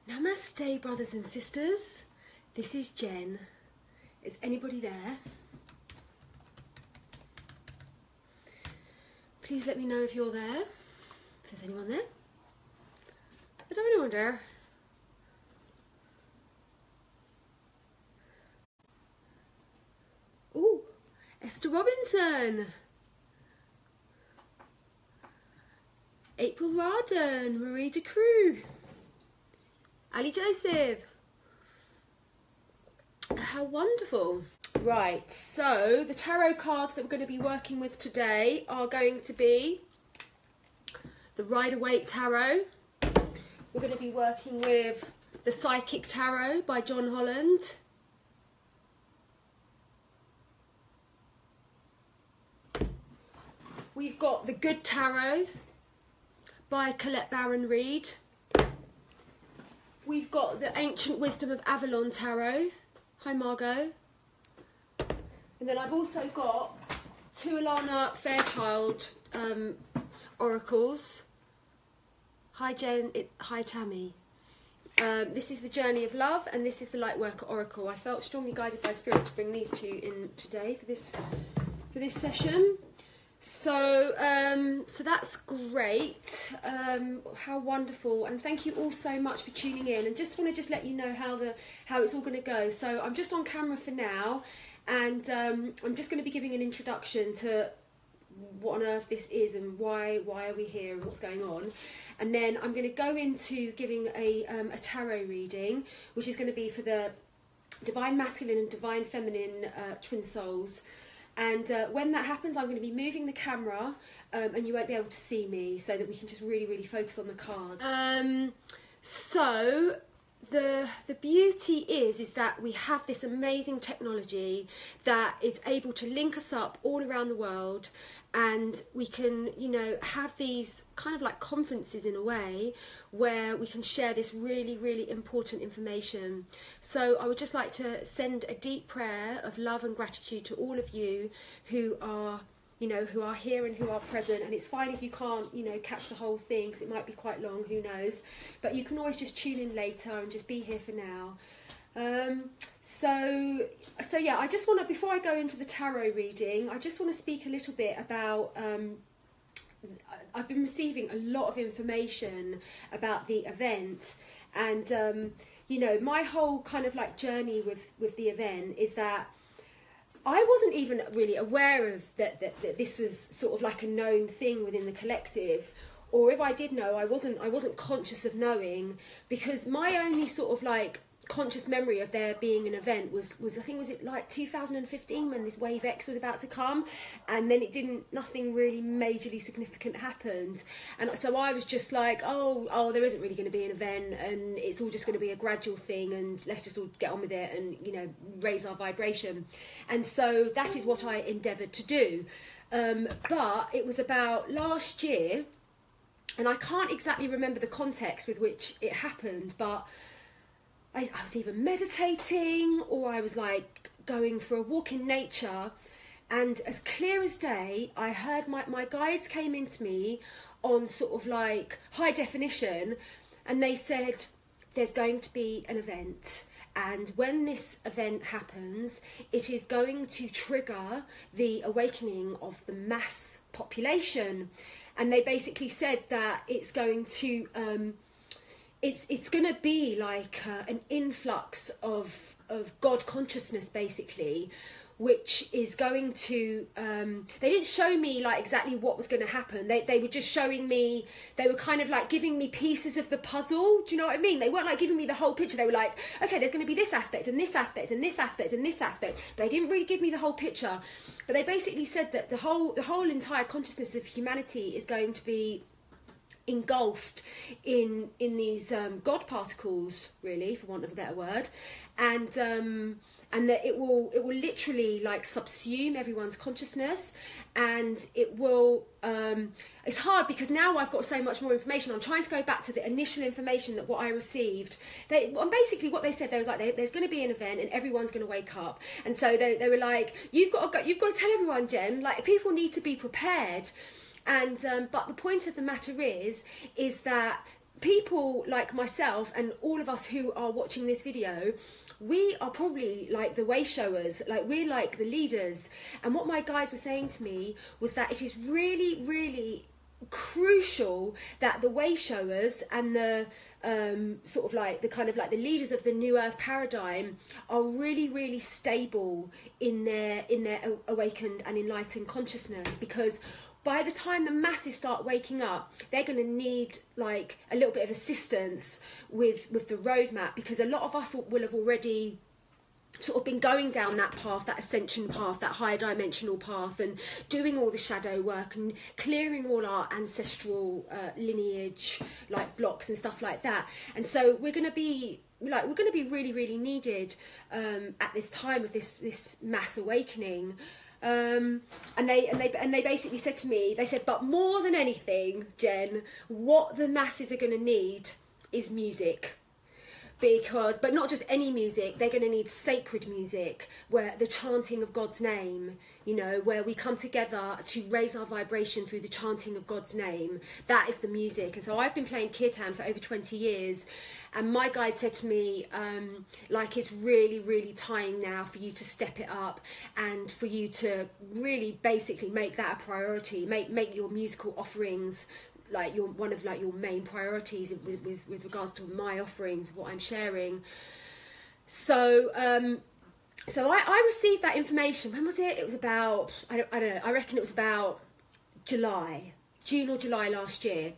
Namaste, brothers and sisters. This is Jen. Is anybody there? Please let me know if you're there. If there's anyone there. I don't really wonder. Ooh, Esther Robinson. April Radden, Marie de Croo. Ali Joseph. How wonderful. Right, so the tarot cards that we're going to be working with today are going to be the Rider-Waite Tarot. We're going to be working with the Psychic Tarot by John Holland. We've got the Good Tarot by Colette Baron Reid. We've got the Ancient Wisdom of Avalon Tarot. Hi Margot. And then I've also got two Alana Fairchild oracles. Hi Jen, hi Tammy. This is the Journey of Love and this is the Lightworker Oracle. I felt strongly guided by Spirit to bring these two in today for this session. So so that's great. How wonderful, and thank you all so much for tuning in. And just want to let you know how it's all going to go. So I'm just on camera for now, and I'm just going to be giving an introduction to what on earth this is and why are we here and what's going on, and then I'm going to go into giving a tarot reading, which is going to be for the Divine Masculine and Divine Feminine twin souls. And when that happens, I'm going to be moving the camera and you won't be able to see me, so that we can just really focus on the cards. So the beauty is that we have this amazing technology that is able to link us up all around the world, and we can, you know, have these kind of like conferences in a way where we can share this really important information. So I would just like to send a deep prayer of love and gratitude to all of you who are, you know, who are here and who are present. And it's fine if you can't, you know, catch the whole thing, because it might be quite long, who knows, but you can always just tune in later and just be here for now. So yeah, I just want to, before I go into the tarot reading, I just want to speak a little bit about I've been receiving a lot of information about the event, and you know, my whole kind of like journey with the event is that I wasn't even really aware of that this was sort of like a known thing within the collective, or if I did know, I wasn't conscious of knowing, because my only sort of like conscious memory of there being an event was I think, was it like 2015 when this Wave X was about to come, and then nothing really majorly significant happened, and so I was just like, oh there isn't really going to be an event, and it's all just going to be a gradual thing, and let's just all get on with it and, you know, raise our vibration. And so that is what I endeavoured to do, but it was about last year, and I can't exactly remember the context with which it happened, but I was either meditating or I was like going for a walk in nature, and as clear as day I heard my guides came into me on sort of like high definition, and they said there's going to be an event, and when this event happens it is going to trigger the awakening of the mass population. And they basically said that it's going to it's going to be like an influx of God consciousness, basically, which is going to, they didn't show me like exactly what was going to happen. They were just showing me, they were kind of like giving me pieces of the puzzle. Do you know what I mean? They weren't like giving me the whole picture. They were like, okay, there's going to be this aspect and this aspect and this aspect and this aspect. They didn't really give me the whole picture. But they basically said that the whole entire consciousness of humanity is going to be engulfed in these God particles, really, for want of a better word, and that it will literally like subsume everyone's consciousness, and it will it's hard because now I've got so much more information. I'm trying to go back to the initial information that what I received. And basically what they said, they was like, there's going to be an event and everyone's going to wake up, and so they were like, you've got to tell everyone, Jen, like people need to be prepared. And but the point of the matter is that people like myself and all of us who are watching this video, we are probably like the way showers, like we're like the leaders. And what my guides were saying to me was that it is really, really crucial that the way showers and the sort of like the kind of like the leaders of the new earth paradigm are really, really stable in their awakened and enlightened consciousness, because by the time the masses start waking up, they're going to need like a little bit of assistance with the roadmap, because a lot of us will have already sort of been going down that path, that ascension path, that higher dimensional path, and doing all the shadow work and clearing all our ancestral lineage like blocks and stuff like that. And so we're going to be really, really needed at this time of this mass awakening. And they basically said to me, they said, but more than anything, Jen, what the masses are going to need is music. But not just any music, they're going to need sacred music, where the chanting of God's name, you know, where we come together to raise our vibration through the chanting of God's name. That is the music. And so I've been playing kirtan for over 20 years, and my guide said to me, like, it's really, really time now for you to step it up and for you to really basically make that a priority, make your musical offerings like one of your main priorities with regards to my offerings, what I'm sharing. So so I received that information. When was it? It was about, I don't know, I reckon it was about June or July last year.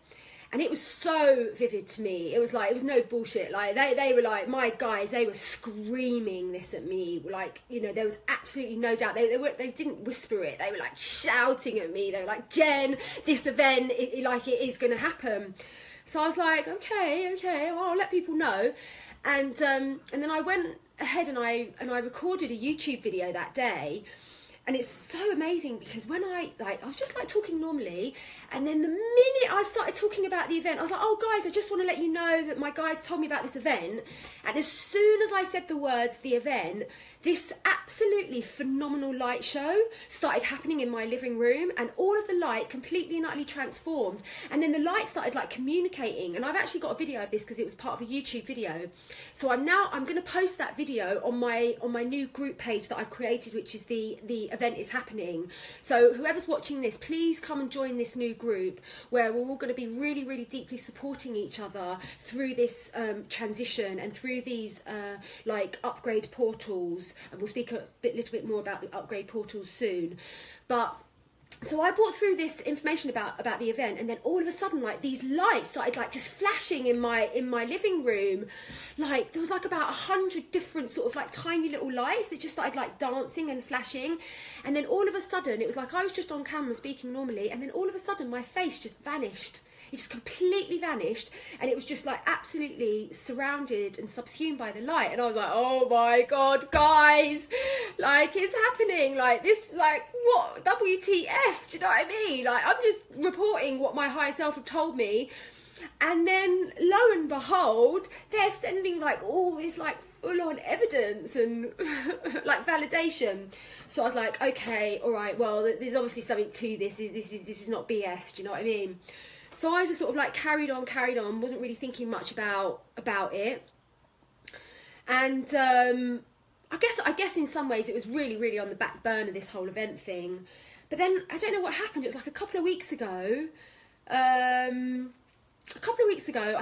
And it was so vivid to me. It was like, it was no bullshit. Like they were like, my guys, they were screaming this at me. Like, you know, there was absolutely no doubt. They didn't whisper it. They were like shouting at me. They were like, Jen, this event, it is going to happen. So I was like, okay, well, I'll let people know. And then I went ahead and I recorded a YouTube video that day. And it's so amazing, because when I was just like talking normally, and then the minute I started talking about the event, I was like, oh guys, I just want to let you know that my guides told me about this event. And as soon as I said the words, the event, this absolutely phenomenal light show started happening in my living room, and all of the light completely and utterly transformed. And then the light started like communicating, and I've actually got a video of this because it was part of a YouTube video. So I'm going to post that video on my new group page that I've created, which is the event is happening. So whoever's watching this, please come and join this new group, where we're all going to be really, really deeply supporting each other through this transition and through these like upgrade portals. And we'll speak a little bit more about the upgrade portals soon. But so I brought through this information about the event, and then all of a sudden, like, these lights started like just flashing in my living room. Like there was like about 100 different sort of like tiny little lights that just started like dancing and flashing. And then all of a sudden, it was like I was just on camera speaking normally, and then all of a sudden my face just vanished. It just completely vanished, and it was just like absolutely surrounded and subsumed by the light. And I was like, oh my God, guys, like, it's happening, like this, like, what, WTF, do you know what I mean? Like, I'm just reporting what my higher self had told me. And then lo and behold, they're sending like all this like full-on evidence and like validation. So I was like, okay, all right, well, there's obviously something to this. This is not BS, do you know what I mean? So I just sort of like carried on, wasn't really thinking much about it. And I guess in some ways it was really, really on the back burner, this whole event thing. But then I don't know what happened. It was like a couple of weeks ago. I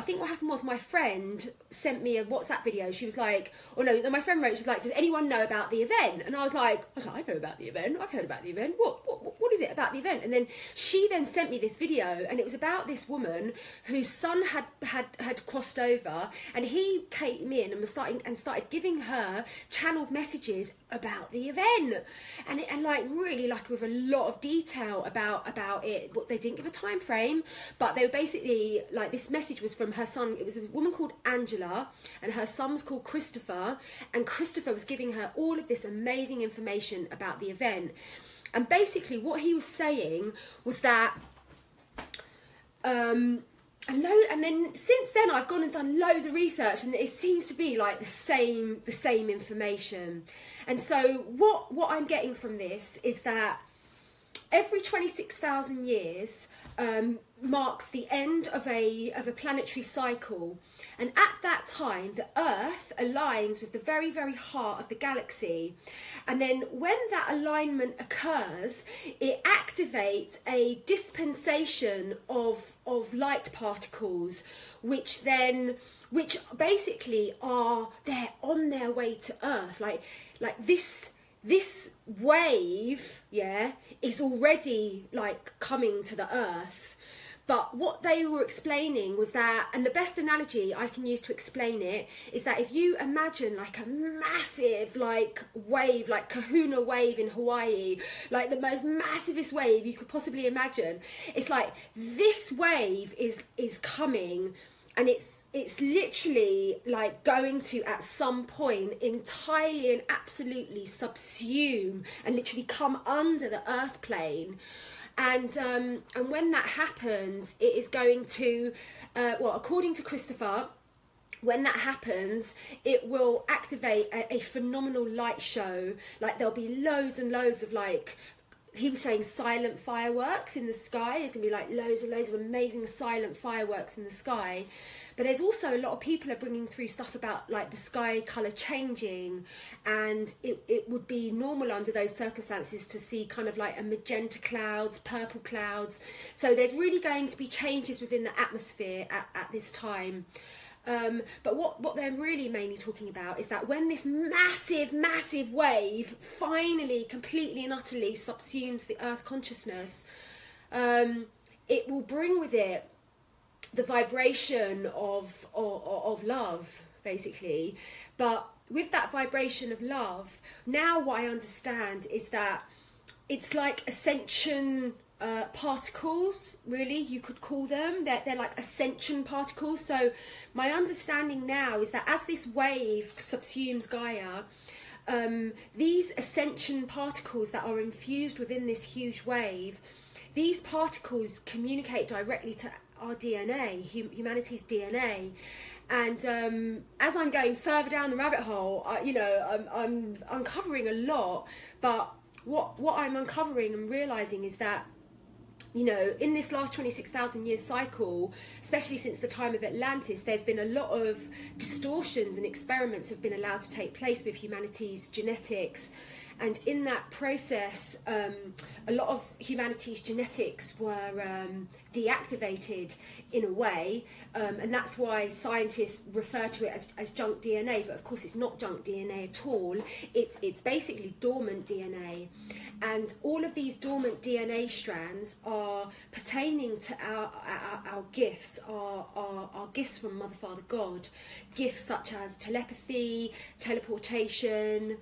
think what happened was my friend sent me a WhatsApp video. She was like, oh no, my friend wrote, she was like, does anyone know about the event? And I was like, I know about the event. I've heard about the event. What is it about the event? And then she then sent me this video, and it was about this woman whose son had crossed over, and he came in and was started giving her channeled messages about the event, and like really like with a lot of detail about it. What they didn't give a time frame, but they were basically like, this message was from her son. It was a woman called Angela, and her son was called Christopher, and Christopher was giving her all of this amazing information about the event. And basically what he was saying was that and then since then I've gone and done loads of research, and it seems to be like the same information. And so what I'm getting from this is that every 26,000 years marks the end of a planetary cycle, and at that time the Earth aligns with the very, very heart of the galaxy, and then when that alignment occurs, it activates a dispensation of light particles, which basically they're on their way to Earth, like this wave, yeah, is already like coming to the Earth. But what they were explaining was that, and the best analogy I can use to explain it is that if you imagine like a massive like wave, like Kahuna wave in Hawaii, like the most massivest wave you could possibly imagine, it's like this wave is coming, and it's literally like going to, at some point, entirely and absolutely subsume and literally come under the earth plane. And when that happens, it is going to, well, according to Christopher, when that happens, it will activate a phenomenal light show. Like there'll be loads and loads of, like, he was saying silent fireworks in the sky. There's going to be like loads and loads of amazing silent fireworks in the sky. But there's also a lot of people are bringing through stuff about like the sky colour changing, and it would be normal under those circumstances to see kind of like a magenta clouds, purple clouds. So there's really going to be changes within the atmosphere at this time. But what they're really mainly talking about is that when this massive wave finally completely and utterly subsumes the earth consciousness, it will bring with it the vibration of love, basically. But with that vibration of love, now what I understand is that it's like ascension particles, really, you could call them. They're like ascension particles. So my understanding now is that as this wave subsumes Gaia, these ascension particles that are infused within this huge wave, these particles communicate directly to our DNA, humanity's DNA. And as I'm going further down the rabbit hole, I'm uncovering a lot. But what I'm uncovering and realizing is that, you know, in this last 26,000 year cycle, especially since the time of Atlantis, there's been a lot of distortions and experiments have been allowed to take place with humanity's genetics. And in that process, a lot of humanity's genetics were deactivated in a way, and that's why scientists refer to it as junk DNA. But of course, it's not junk DNA at all. It's basically dormant DNA, and all of these dormant DNA strands are pertaining to our gifts, our gifts from Mother, Father, God, gifts such as telepathy, teleportation,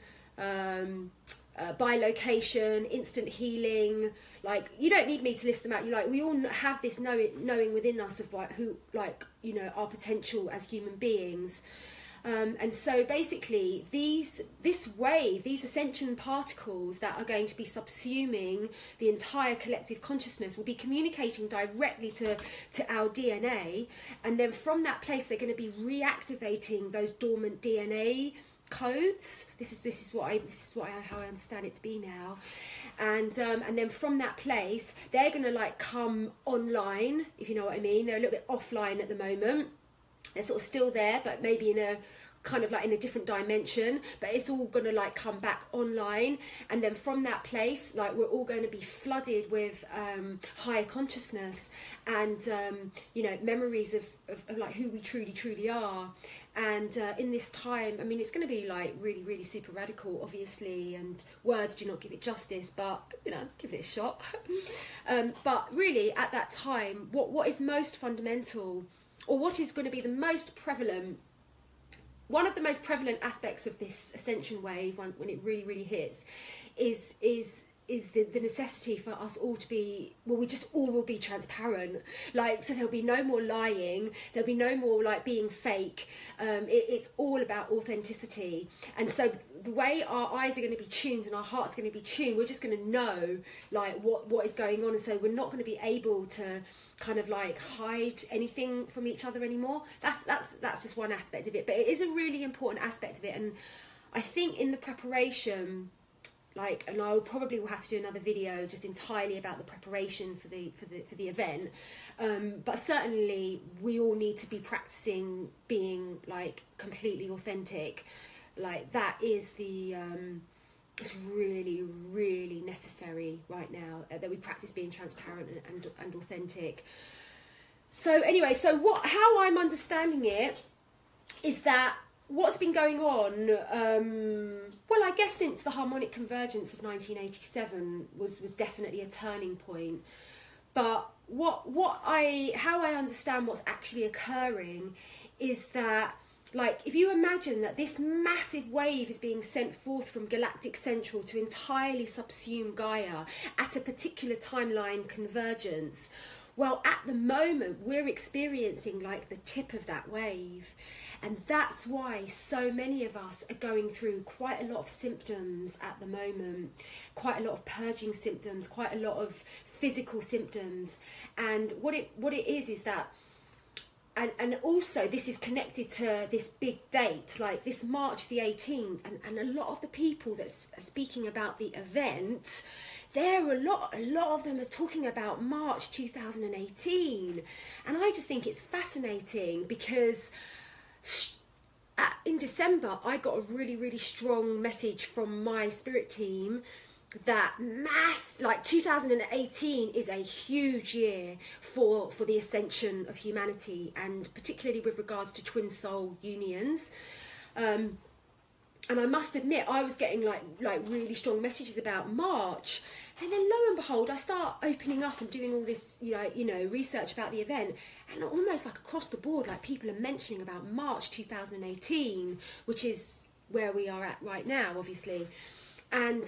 bilocation, instant healing. Like, you don't need me to list them out. You like, we all have this knowing within us of like who, like, you know, our potential as human beings. And so basically this wave, these ascension particles that are going to be subsuming the entire collective consciousness, will be communicating directly to our DNA, and then from that place they're going to be reactivating those dormant DNA codes. This is how I understand it to be now. And then from that place they're going to like come online, if you know what I mean. They're a little bit offline at the moment. They're sort of still there, but maybe in a kind of like in a different dimension, but it's all going to like come back online. And then from that place, like, we're all going to be flooded with higher consciousness and you know, memories of like who we truly are. And in this time, I mean, it's going to be like really super radical, obviously, and words do not give it justice, but, you know, give it a shot. But really at that time, what is most fundamental, or what is going to be the most prevalent, one of the most prevalent aspects of this ascension wave, when it really hits, is the necessity for us all to be, well, we just all will be transparent. Like, so there'll be no more lying, there'll be no more like being fake. It's all about authenticity. And so the way our eyes are going to be tuned and our hearts are going to be tuned, we're just going to know like what is going on. And so we're not going to be able to kind of like hide anything from each other anymore. That's just one aspect of it, but it is a really important aspect of it. And I think in the preparation, like, and I probably will have to do another video just entirely about the preparation for the event. But certainly we all need to be practicing being like completely authentic. Like that is the it's really, really necessary right now that we practice being transparent and authentic. So anyway, so how I'm understanding it is that what's been going on, well, I guess since the harmonic convergence of 1987 was definitely a turning point. But how I understand what's actually occurring is that, like, if you imagine that this massive wave is being sent forth from galactic central to entirely subsume Gaia at a particular timeline convergence, well, at the moment we're experiencing like the tip of that wave. And that's why so many of us are going through quite a lot of symptoms at the moment, quite a lot of purging symptoms, quite a lot of physical symptoms. And what it is that, and also this is connected to this big date, like this March the 18th, and a lot of the people that are speaking about the event, a lot of them are talking about March 2018. And I just think it's fascinating because in December I got a really, really strong message from my spirit team that 2018 is a huge year for the ascension of humanity, and particularly with regards to twin soul unions. And I must admit, I was getting like really strong messages about March, and then lo and behold, I start opening up and doing all this, you know, research about the event, and almost like across the board, like people are mentioning about March 2018, which is where we are at right now, obviously. And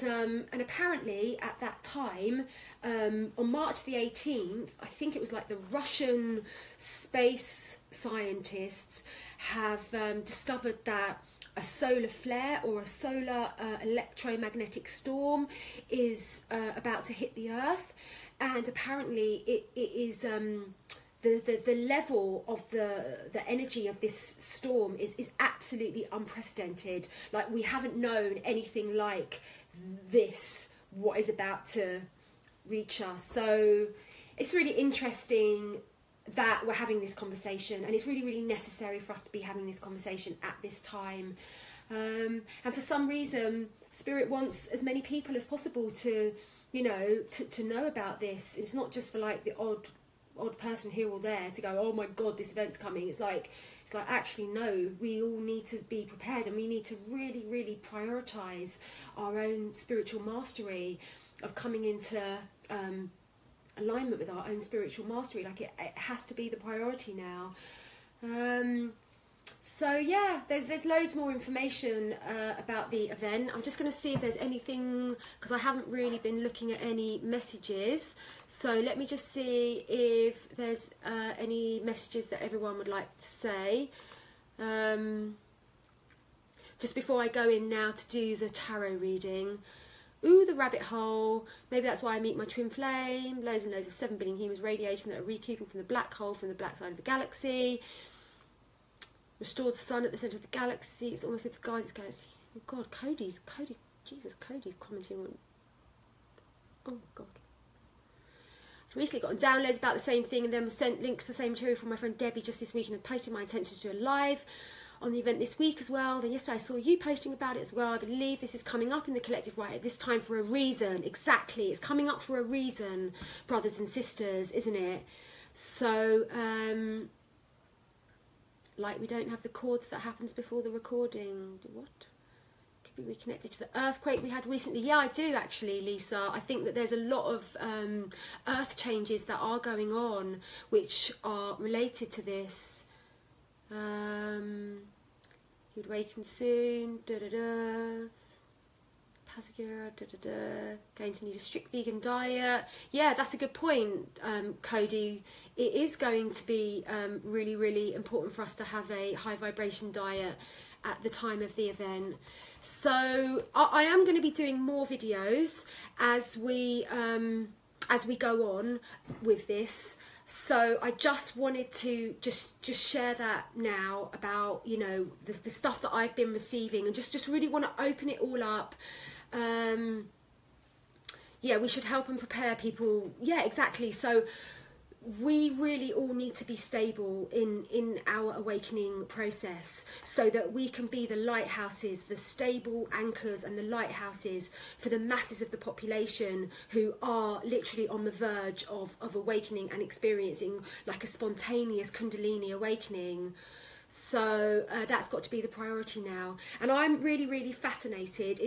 apparently at that time, on March the 18th, I think it was like the Russian space scientists have discovered that a solar flare or a solar electromagnetic storm is about to hit the Earth, and apparently it is the level of the energy of this storm is absolutely unprecedented. Like, we haven't known anything like this, what is about to reach us. So it's really interesting that we're having this conversation, and it's really, really necessary for us to be having this conversation at this time. And for some reason, Spirit wants as many people as possible to, you know, to know about this. It's not just for like the odd person here or there to go, oh my God, this event's coming. It's like actually no, we all need to be prepared, and we need to really, really prioritize our own spiritual mastery of coming into alignment with our own spiritual mastery. Like it has to be the priority now. So yeah, there's loads more information about the event. I'm just going to see if there's anything, because I haven't really been looking at any messages. So let me just see if there's any messages that everyone would like to say. Just before I go in now to do the tarot reading. Ooh, the rabbit hole. Maybe that's why I meet my twin flame. Loads and loads of 7 billion humans radiation that are recouping from the black hole, from the black side of the galaxy. Restored sun at the centre of the galaxy. It's almost like the guidance galaxy. Oh God, Cody's commenting on. Oh God. I recently got downloads about the same thing, and then was sent links to the same material from my friend Debbie just this week, and had posted my intentions to do a live on the event this week as well. Then yesterday I saw you posting about it as well. I believe this is coming up in the collective right at this time for a reason. Exactly, it's coming up for a reason, brothers and sisters, isn't it? So, like, we don't have the chords that happens before the recording. What? Could be reconnected to the earthquake we had recently. Yeah, I do actually, Lisa. I think that there's a lot of earth changes that are going on which are related to this. He would awaken soon. Going to need a strict vegan diet. Yeah, that's a good point, Cody. It is going to be really, really important for us to have a high vibration diet at the time of the event. So I am going to be doing more videos as we go on with this. So I just wanted to just share that now about, you know, the stuff that I've been receiving, and just really want to open it all up. yeah, we should help and prepare people. Yeah, exactly. So we really all need to be stable in our awakening process, so that we can be the lighthouses, the stable anchors and the lighthouses for the masses of the population who are literally on the verge of awakening and experiencing like a spontaneous Kundalini awakening. So that's got to be the priority now. And I'm really, really fascinated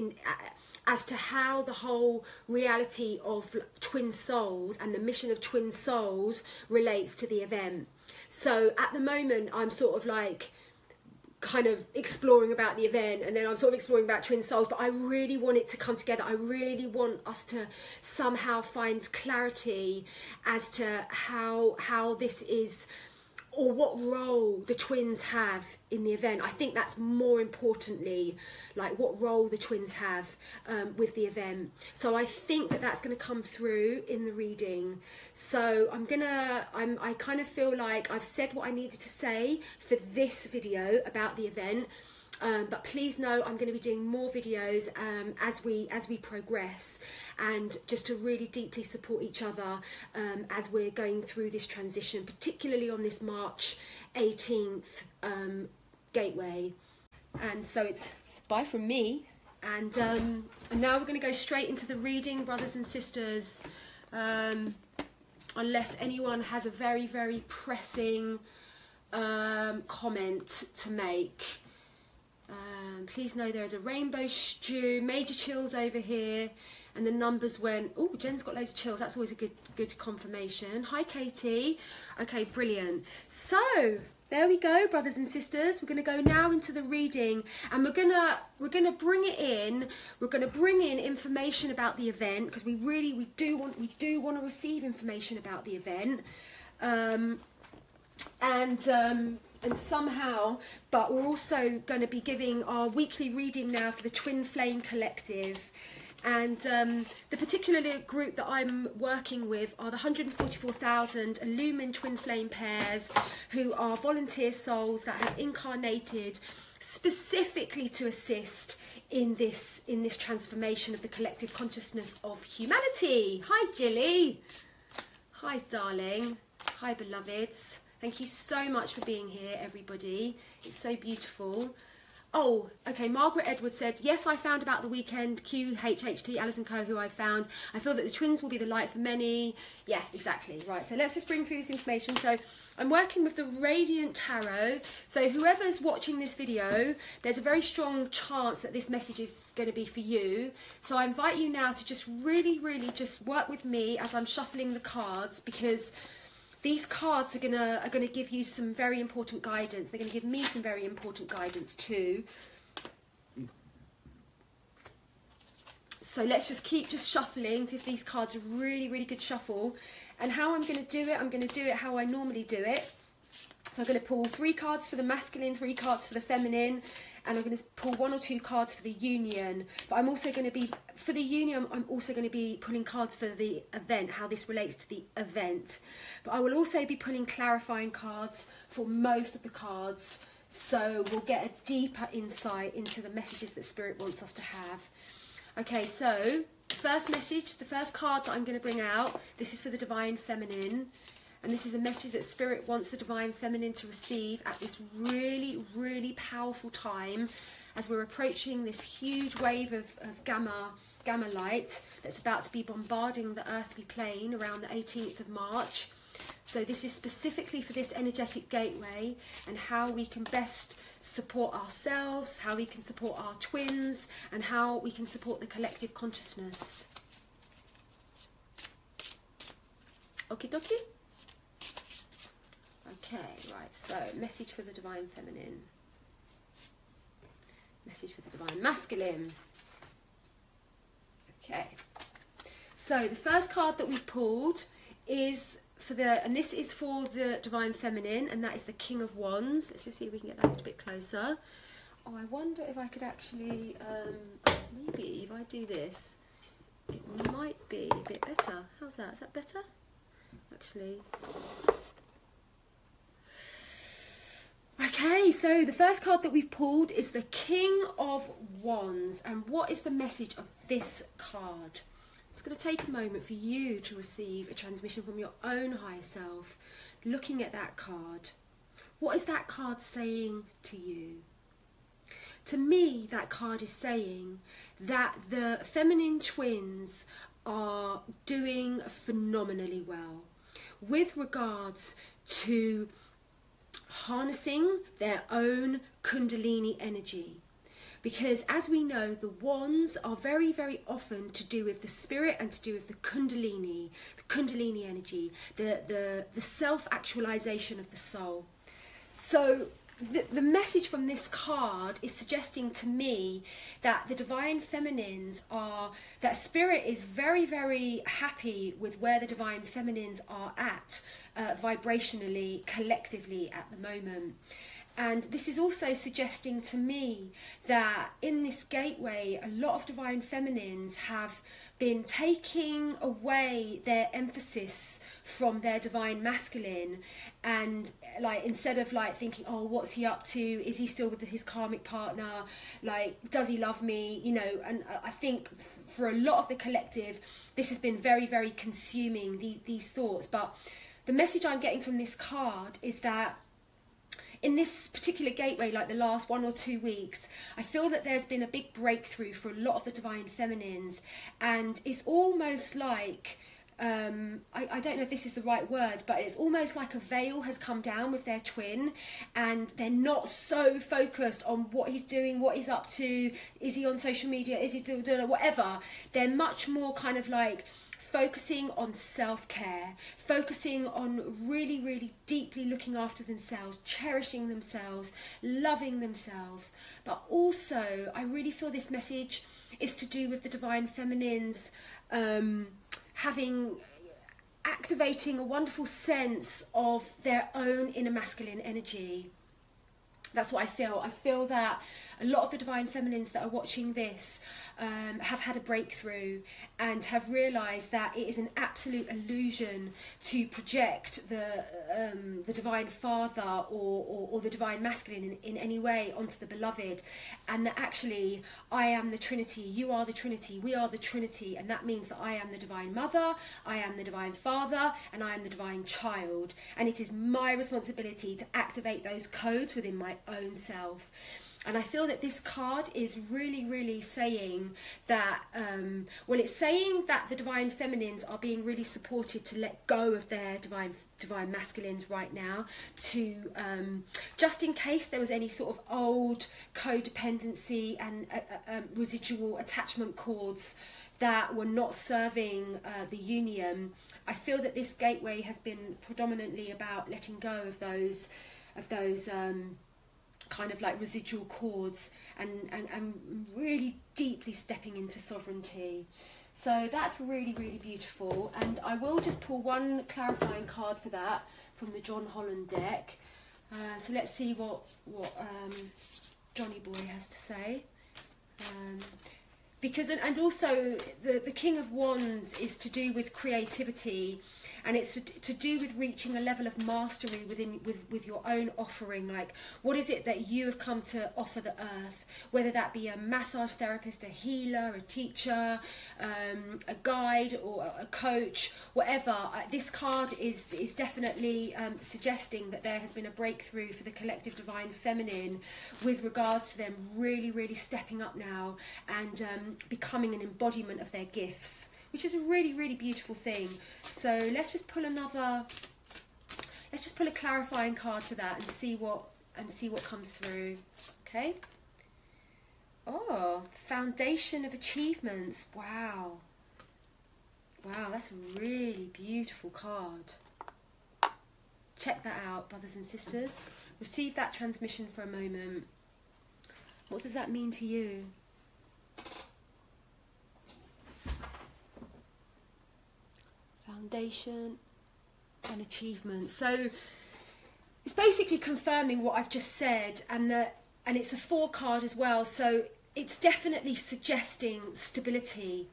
as to how the whole reality of twin souls and the mission of twin souls relates to the event. So at the moment, I'm sort of like kind of exploring about the event, and then I'm sort of exploring about twin souls, but I really want it to come together. I really want us to somehow find clarity as to how this is, or what role the twins have in the event. I think that's more importantly, like what role the twins have with the event. So I think that that's going to come through in the reading. So I kind of feel like I've said what I needed to say for this video about the event. But please know I'm going to be doing more videos as we progress, and just to really deeply support each other as we're going through this transition, particularly on this March 18th gateway. And so it's bye from me, and now we're going to go straight into the reading, brothers and sisters, unless anyone has a very, very pressing comment to make. Please know there is a rainbow stew, major chills over here, and the numbers went. Oh, Jen's got loads of chills. That's always a good confirmation. Hi, Katie. Okay, brilliant. So there we go, brothers and sisters. We're going to go now into the reading, and we're gonna bring it in. We're going to bring in information about the event, because we do want to receive information about the event, and somehow, but we're also going to be giving our weekly reading now for the Twin Flame Collective. And the particular group that I'm working with are the 144,000 Illumined Twin Flame pairs, who are volunteer souls that have incarnated specifically to assist in this transformation of the collective consciousness of humanity. Hi, Jilly. Hi, darling. Hi, beloveds. Thank you so much for being here, everybody. It's so beautiful. Oh, okay, Margaret Edwards said, yes, I found about the weekend, QHHT, Alison Coe, who I found. I feel that the twins will be the light for many. Yeah, exactly. Right, so let's just bring through this information. So I'm working with the Radiant Tarot. So whoever's watching this video, there's a very strong chance that this message is going to be for you. So I invite you now to just really, really just work with me as I'm shuffling the cards, because these cards are gonna give you some very important guidance. They're gonna give me some very important guidance too. So let's just keep shuffling to give these cards a really, really good shuffle. And how I'm gonna do it, I'm gonna do it how I normally do it. So I'm gonna pull 3 cards for the masculine, 3 cards for the feminine, and I'm going to pull 1 or 2 cards for the union. But I'm also going to be, for the union, I'm also going to be pulling cards for the event, how this relates to the event. But I will also be pulling clarifying cards for most of the cards, so we'll get a deeper insight into the messages that Spirit wants us to have. Okay, so the first message, the first card that I'm going to bring out, this is for the Divine Feminine. And this is a message that Spirit wants the Divine Feminine to receive at this really, really powerful time, as we're approaching this huge wave of gamma light that's about to be bombarding the earthly plane around the 18th of March. So this is specifically for this energetic gateway, and how we can best support ourselves, how we can support our twins, and how we can support the collective consciousness. Okie dokie. Okay, right, so message for the Divine Feminine. Message for the Divine Masculine. Okay. So the first card that we've pulled is for the, and this is for the Divine Feminine, and that is the King of Wands. Let's just see if we can get that a little bit closer. Oh, I wonder if I could actually, maybe if I do this, it might be a bit better. How's that? Is that better? Actually. Okay, so the first card that we've pulled is the King of Wands. And what is the message of this card? It's going to take a moment for you to receive a transmission from your own higher self, looking at that card. What is that card saying to you? To me, that card is saying that the feminine twins are doing phenomenally well with regards to harnessing their own Kundalini energy. Because as we know, the wands are very, very often to do with the spirit and to do with the Kundalini energy, the self-actualization of the soul. So the message from this card is suggesting to me that the divine feminines are, that spirit is very, very happy with where the divine feminines are at vibrationally, collectively at the moment. And this is also suggesting to me that in this gateway, a lot of divine feminines have been taking away their emphasis from their divine masculine, and like instead of like thinking, oh, what's he up to? Is he still with his karmic partner? Like, does he love me? You know, and I think for a lot of the collective, this has been very, very consuming, these thoughts. But the message I'm getting from this card is that in this particular gateway, like the last 1 or 2 weeks, I feel that there's been a big breakthrough for a lot of the divine feminines, and it's almost like, I don't know if this is the right word, but it's almost like a veil has come down with their twin, and they're not so focused on what he's doing, what he's up to, is he on social media, is he doing whatever. They're much more kind of like focusing on self-care, focusing on really, really deeply looking after themselves, cherishing themselves, loving themselves. But also, I really feel this message is to do with the divine feminines activating a wonderful sense of their own inner masculine energy. That's what I feel. I feel that a lot of the divine feminines that are watching this have had a breakthrough and have realised that it is an absolute illusion to project the divine father or the divine masculine in any way onto the beloved, and that actually I am the Trinity, you are the Trinity, we are the Trinity, and that means that I am the divine mother, I am the divine father, and I am the divine child, and it is my responsibility to activate those codes within my own self. And I feel that this card is really, really saying that, well, it's saying that the divine feminines are being really supported to let go of their divine masculines right now, to just in case there was any sort of old codependency and residual attachment cords that were not serving the union. I feel that this gateway has been predominantly about letting go of those kind of like residual cords and really deeply stepping into sovereignty. So that's really, really beautiful, and I will just pull one clarifying card for that from the John Holland deck. So let's see what Johnny Boy has to say. Because and also the King of Wands is to do with creativity, and it's to do with reaching a level of mastery with your own offering. Like, what is it that you have come to offer the earth? Whether that be a massage therapist, a healer, a teacher, a guide, or a coach, whatever. This card is definitely suggesting that there has been a breakthrough for the collective divine feminine with regards to them really, really stepping up now and becoming an embodiment of their gifts, which is a really, really beautiful thing. So let's just pull a clarifying card for that and see what comes through. Okay. Oh, foundation of achievements. Wow. Wow, that's a really beautiful card. Check that out, brothers and sisters. Receive that transmission for a moment. What does that mean to you? Foundation and achievement. So it's basically confirming what I've just said, and it's a 4 card as well. So it's definitely suggesting stability,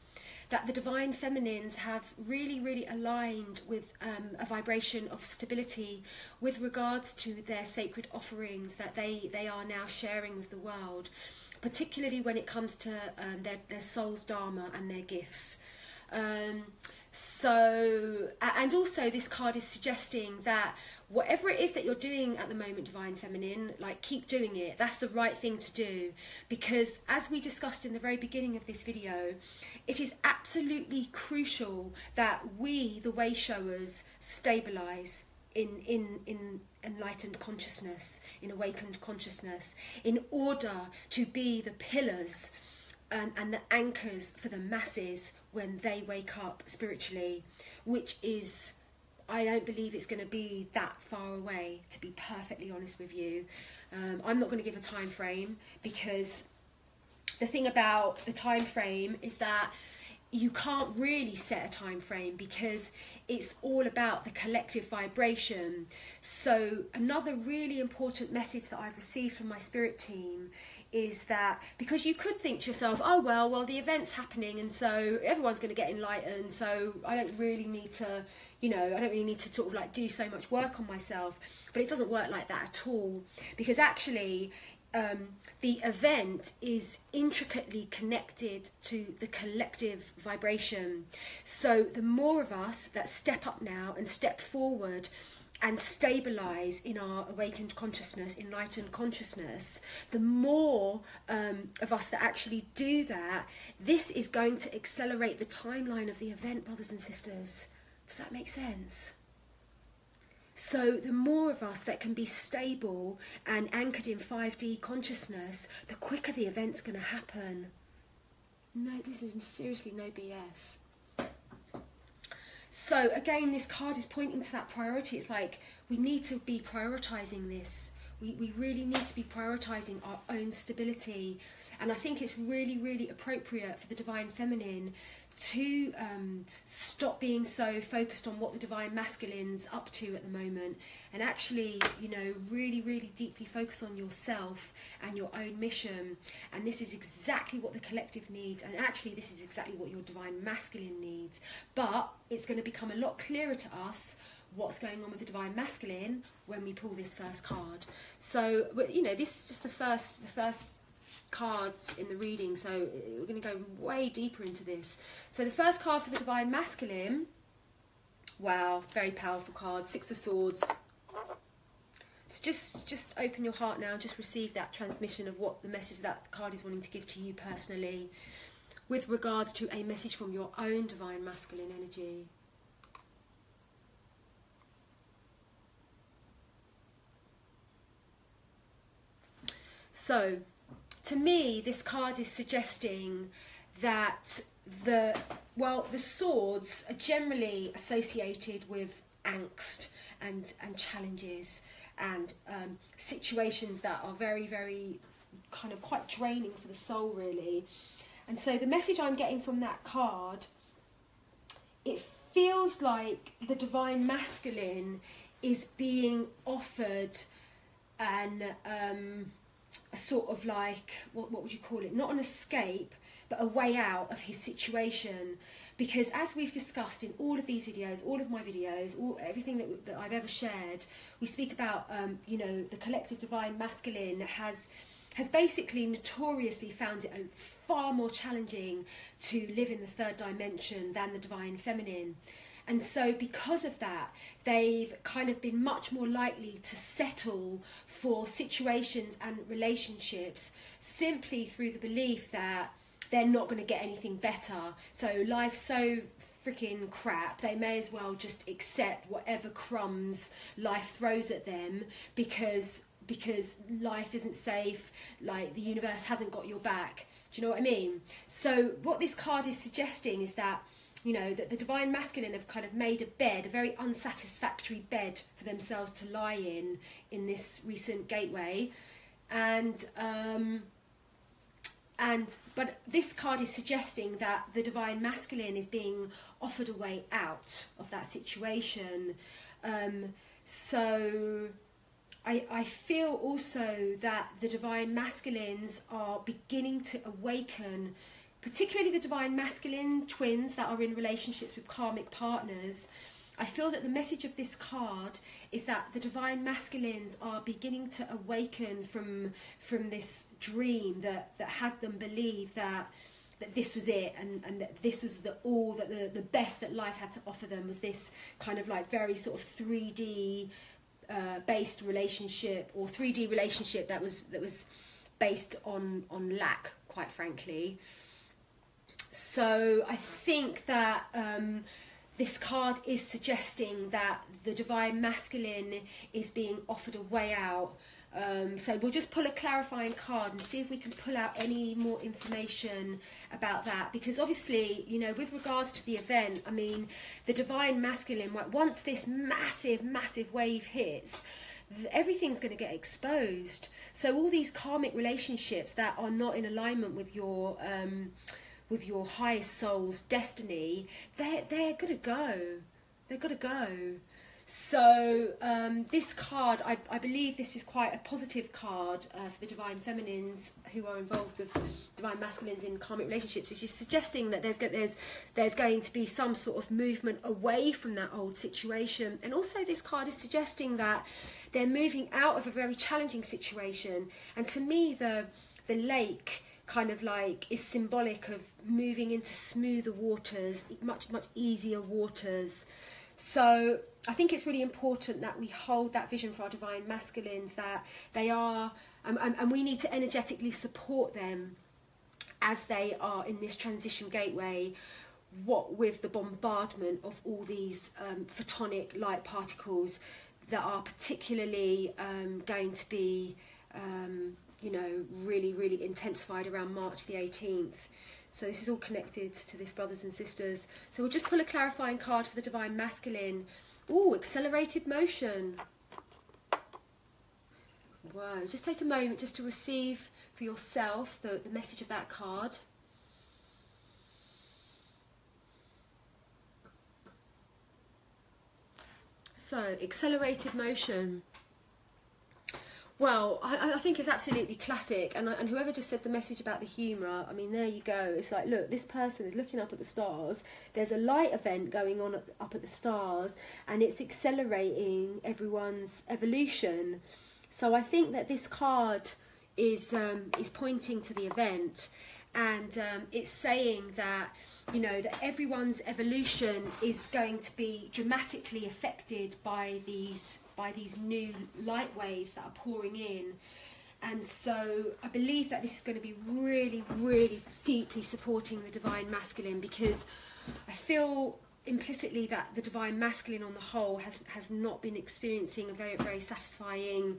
that the divine feminines have really, really aligned with a vibration of stability with regards to their sacred offerings that they are now sharing with the world, particularly when it comes to their soul's dharma and their gifts. And also this card is suggesting that whatever it is that you're doing at the moment, Divine Feminine, like, keep doing it. That's the right thing to do, because as we discussed in the very beginning of this video, it is absolutely crucial that we, the way showers, stabilize in enlightened consciousness, in awakened consciousness, in order to be the pillars and the anchors for the masses when they wake up spiritually, which is, I don't believe it's going to be that far away, to be perfectly honest with you. I'm not going to give a time frame, because the thing about the time frame is that you can't really set a time frame, because it's all about the collective vibration. So another really important message that I've received from my spirit team is that, because you could think to yourself, oh well the event's happening and so everyone's going to get enlightened, so I don't really need to, I don't really need to sort of like do so much work on myself. But it doesn't work like that at all, because actually the event is intricately connected to the collective vibration. So the more of us that step up now and step forward and stabilize in our awakened consciousness, enlightened consciousness, the more of us that actually do that, this is going to accelerate the timeline of the event, brothers and sisters. Does that make sense? So the more of us that can be stable and anchored in 5D consciousness, the quicker the event's going to happen. No, this is seriously no BS. So again, this card is pointing to that priority. It's like, we need to be prioritising this. We really need to be prioritising our own stability. And I think it's really, really appropriate for the Divine Feminine to stop being so focused on what the Divine Masculine's up to at the moment, and actually, really, really deeply focus on yourself and your own mission. And this is exactly what the collective needs, and actually this is exactly what your Divine Masculine needs. But it's going to become a lot clearer to us what's going on with the Divine Masculine when we pull this first card. So, this is just the first cards in the reading, so we're going to go way deeper into this. So the first card for the Divine Masculine, wow, very powerful card, Six of Swords. So just open your heart now and just receive that transmission of what the message that card is wanting to give to you personally with regards to a message from your own Divine Masculine energy. So to me, this card is suggesting that the swords are generally associated with angst and challenges and situations that are very, very kind of quite draining for the soul, really. And so the message I'm getting from that card, it feels like the Divine Masculine is being offered a sort of like, what would you call it? Not an escape, but a way out of his situation. Because as we've discussed in all of these videos, all of my videos, everything that I've ever shared, we speak about, the collective Divine Masculine has basically notoriously found it far more challenging to live in the third dimension than the Divine Feminine. And so because of that, they've kind of been much more likely to settle for situations and relationships simply through the belief that they're not going to get anything better. So life's so freaking crap, they may as well just accept whatever crumbs life throws at them because life isn't safe, like the universe hasn't got your back. Do you know what I mean? So what this card is suggesting is that, that the Divine Masculine have kind of made a bed, a very unsatisfactory bed for themselves to lie in this recent gateway. But this card is suggesting that the Divine Masculine is being offered a way out of that situation. So I feel also that the Divine Masculines are beginning to awaken, particularly the Divine Masculine twins that are in relationships with karmic partners. I feel that the message of this card is that the Divine Masculines are beginning to awaken from this dream that had them believe that that this was it, and that this was all that the best that life had to offer them was this kind of like very sort of 3D based relationship, or 3D relationship that was based on lack, quite frankly. So I think that this card is suggesting that the divine masculine is being offered a way out. So we'll just pull a clarifying card and see if we can pull out any more information about that, because obviously, you know, with regards to the event, I mean, the divine masculine, once this massive wave hits, everything's going to get exposed. So all these karmic relationships that are not in alignment with your highest soul's destiny, they're going to go. They're going to go. So this card, I believe this is quite a positive card for the divine feminines who are involved with divine masculines in karmic relationships, which is suggesting that there's going to be some sort of movement away from that old situation. And also this card is suggesting that they're moving out of a very challenging situation. And to me, the lake kind of like is symbolic of moving into smoother waters, much easier waters. So I think it's really important that we hold that vision for our divine masculines, that they are, and we need to energetically support them as they are in this transition gateway, what with the bombardment of all these photonic light particles that are particularly going to be, you know, really intensified around March the 18th. So this is all connected to this, brothers and sisters. So we'll just pull a clarifying card for the divine masculine. Ooh, accelerated motion. Wow, just take a moment just to receive for yourself the message of that card. So, accelerated motion. Well, I think it's absolutely classic, and whoever just said the message about the humour, I mean, there you go. It's like, look, this person is looking up at the stars, there's a light event going on up at the stars, and it's accelerating everyone's evolution. So I think that this card is pointing to the event, and it's saying that, you know, that everyone's evolution is going to be dramatically affected by these new light waves that are pouring in. And so I believe that this is going to be really deeply supporting the divine masculine, because I feel implicitly that the divine masculine on the whole has not been experiencing a very satisfying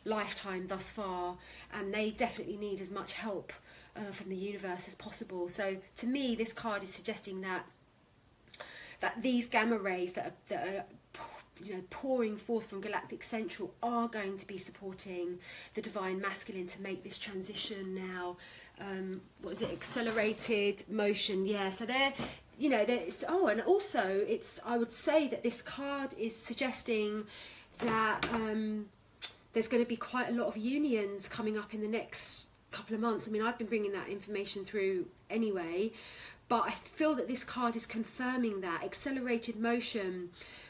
lifetime thus far, and they definitely need as much help from the universe as possible. So to me, this card is suggesting that these gamma rays that are you know, pouring forth from galactic central are going to be supporting the divine masculine to make this transition now. What is it? Accelerated motion. Yeah. So they're, you know, there's, oh, and also it's, I would say that this card is suggesting that there's going to be quite a lot of unions coming up in the next couple of months. I mean, I've been bringing that information through anyway, but I feel that this card is confirming that accelerated motion.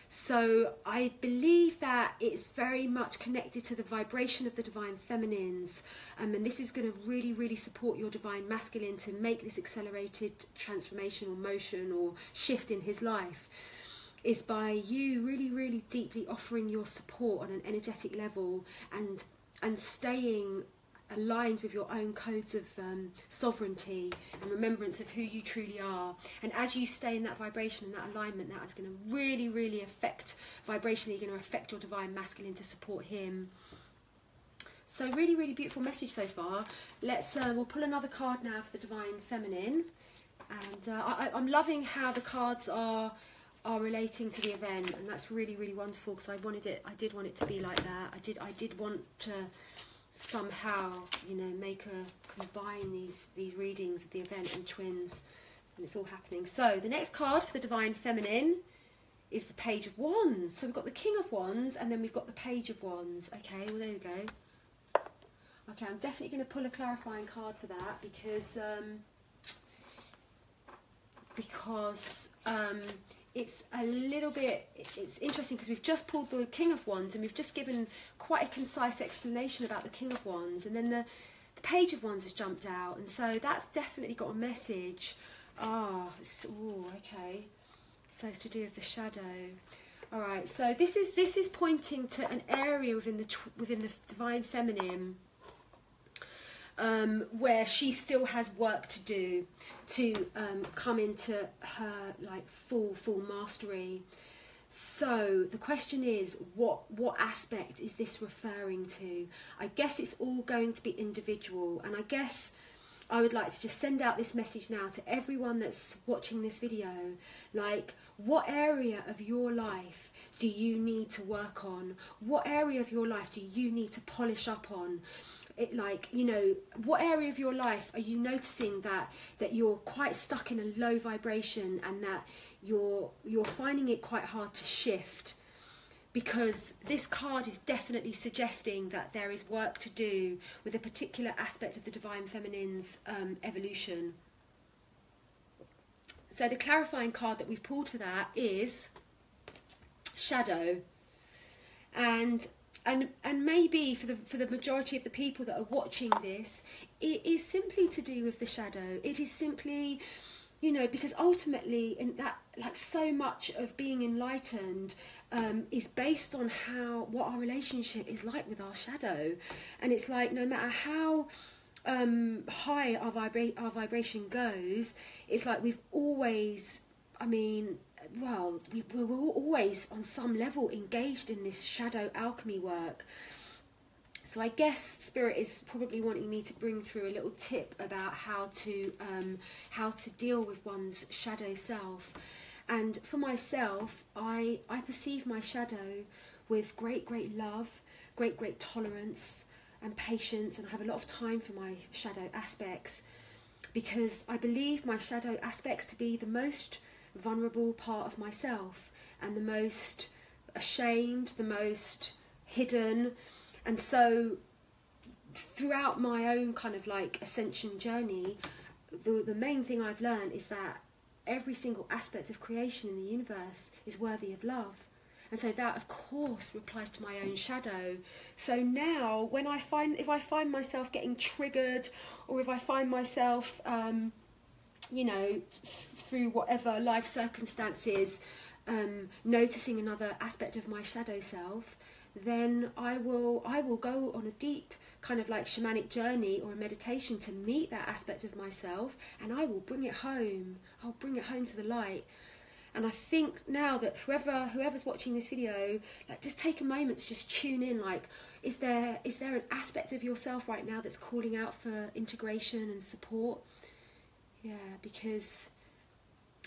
So I believe that it's very much connected to the vibration of the divine feminines, and this is going to really support your divine masculine to make this accelerated transformation or motion or shift in his life, is by you really deeply offering your support on an energetic level and staying aligned with your own codes of sovereignty and remembrance of who you truly are. And as you stay in that vibration and that alignment, that is going to really affect, vibrationally going to affect your divine masculine to support him. So really beautiful message so far. Let's we'll pull another card now for the divine feminine, and I'm loving how the cards are relating to the event, and that's really wonderful, because I did want it to be like that. I did want to somehow, you know, combine these readings of the event and twins, and it's all happening. So the next card for the divine feminine is the Page of Wands. So we've got the King of Wands, and then we've got the Page of Wands. Okay, well there we go. Okay, I'm definitely going to pull a clarifying card for that, because it's a little bit, it's interesting, because we've just pulled the King of Wands, and we've just given quite a concise explanation about the King of Wands, and then the Page of Wands has jumped out, and so that's definitely got a message. Oh, okay. So it's to do with the shadow. All right. So this is pointing to an area within the divine feminine, where she still has work to do to come into her like full mastery. So the question is, what aspect is this referring to? I guess it's all going to be individual, and I guess I would like to just send out this message now to everyone that's watching this video. Like, what area of your life do you need to work on? What area of your life do you need to polish up on? Like, you know, what area of your life are you noticing that you're quite stuck in a low vibration, and that you're finding it quite hard to shift? Because this card is definitely suggesting that there is work to do with a particular aspect of the divine feminine's evolution. So the clarifying card that we've pulled for that is shadow. And maybe for the majority of the people that are watching this, it is simply to do with the shadow. It is simply, you know, because ultimately, in that, like, so much of being enlightened is based on what our relationship is like with our shadow. And it's like, no matter how high our vibration goes, it's like we've always, I mean, well, we're always on some level engaged in this shadow alchemy work. So I guess Spirit is probably wanting me to bring through a little tip about how to deal with one's shadow self. And for myself, I perceive my shadow with great love, great tolerance and patience, and I have a lot of time for my shadow aspects, because I believe my shadow aspects to be the most vulnerable part of myself, and the most ashamed, the most hidden. And so throughout my own kind of like ascension journey, the main thing I've learned is that every single aspect of creation in the universe is worthy of love. And so that, of course, applies to my own shadow. So now, if I find myself getting triggered, or if I find myself, you know, through whatever life circumstances, noticing another aspect of my shadow self, then I will go on a deep kind of like shamanic journey or a meditation to meet that aspect of myself, and I will bring it home. I'll bring it home to the light. And I think now that whoever's watching this video, like, just take a moment to just tune in. Like, is there an aspect of yourself right now that's calling out for integration and support? Yeah, because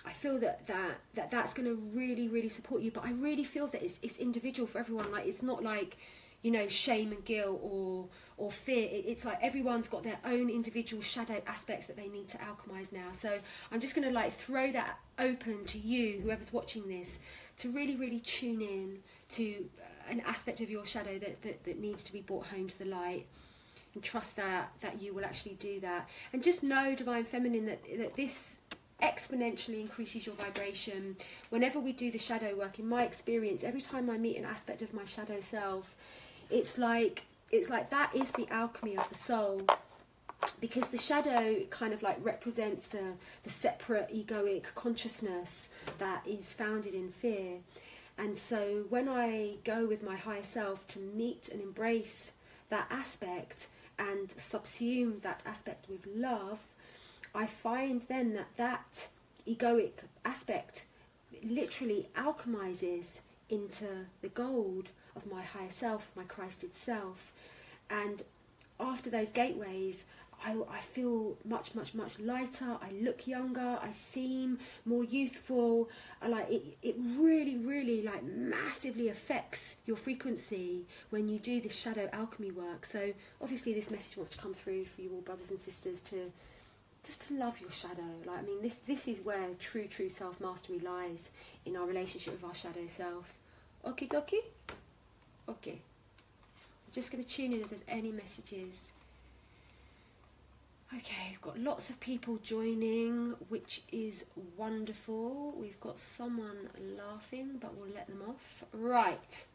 I feel that's going to really support you. But I really feel that it's individual for everyone. Like, it's not like, you know, shame and guilt or fear. It's like everyone's got their own individual shadow aspects that they need to alchemize now. So I'm just going to like throw that open to you, whoever's watching this, to really tune in to an aspect of your shadow that needs to be brought home to the light. And trust that you will actually do that. And just know, Divine Feminine, that this exponentially increases your vibration whenever we do the shadow work. In my experience, every time I meet an aspect of my shadow self, it's like that is the alchemy of the soul, because the shadow kind of like represents the separate egoic consciousness that is founded in fear. And so when I go with my higher self to meet and embrace that aspect and subsume that aspect with love, I find then that egoic aspect literally alchemizes into the gold of my higher self, my Christed self. And after those gateways, I feel much lighter. I look younger. I seem more youthful. It really like massively affects your frequency when you do this shadow alchemy work. So obviously this message wants to come through for you all, brothers and sisters, to just to love your shadow. Like, I mean, this is where true self-mastery lies, in our relationship with our shadow self. Okie dokie? Okay. I'm just going to tune in if there's any messages. Okay, we've got lots of people joining, which is wonderful. We've got someone laughing, but we'll let them off. Right.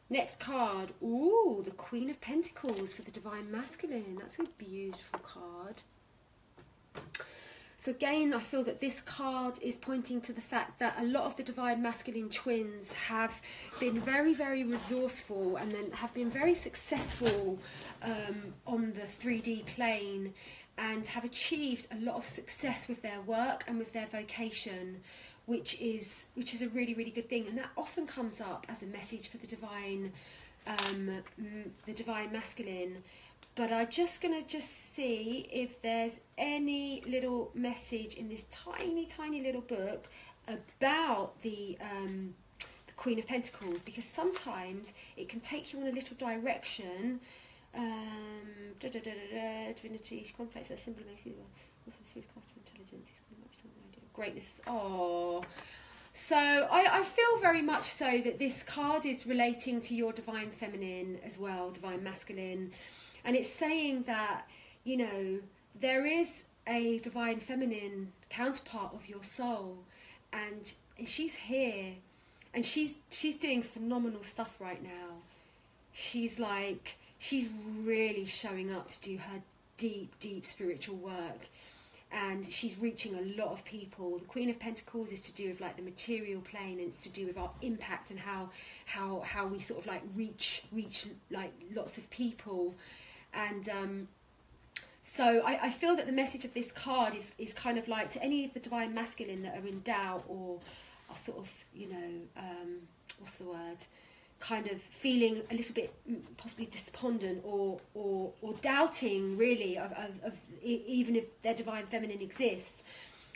Next card, ooh, the Queen of Pentacles for the Divine Masculine. That's a beautiful card. So again, I feel that this card is pointing to the fact that a lot of the Divine Masculine twins have been very, very resourceful and then have been very successful on the 3D plane, and have achieved a lot of success with their work and with their vocation, which is a really, really good thing. And that often comes up as a message for the divine masculine. But I'm just going to see if there's any little message in this tiny, tiny little book about the Queen of Pentacles, because sometimes it can take you in a little direction. Divinity, complex, that symbol makes you also serious cost of intelligence, greatness. Oh, so I feel very much so that this card is relating to your divine feminine as well, divine masculine. And it's saying that, you know, there is a divine feminine counterpart of your soul, and she's here, and she's doing phenomenal stuff right now. She's really showing up to do her deep, deep spiritual work, and she's reaching a lot of people. The Queen of Pentacles is to do with like the material plane, and it's to do with our impact and how we sort of like reach like lots of people. And so I feel that the message of this card is kind of like to any of the divine masculine that are in doubt or are sort of, you know, what's the word, kind of feeling a little bit possibly despondent or doubting really of even if their divine feminine exists.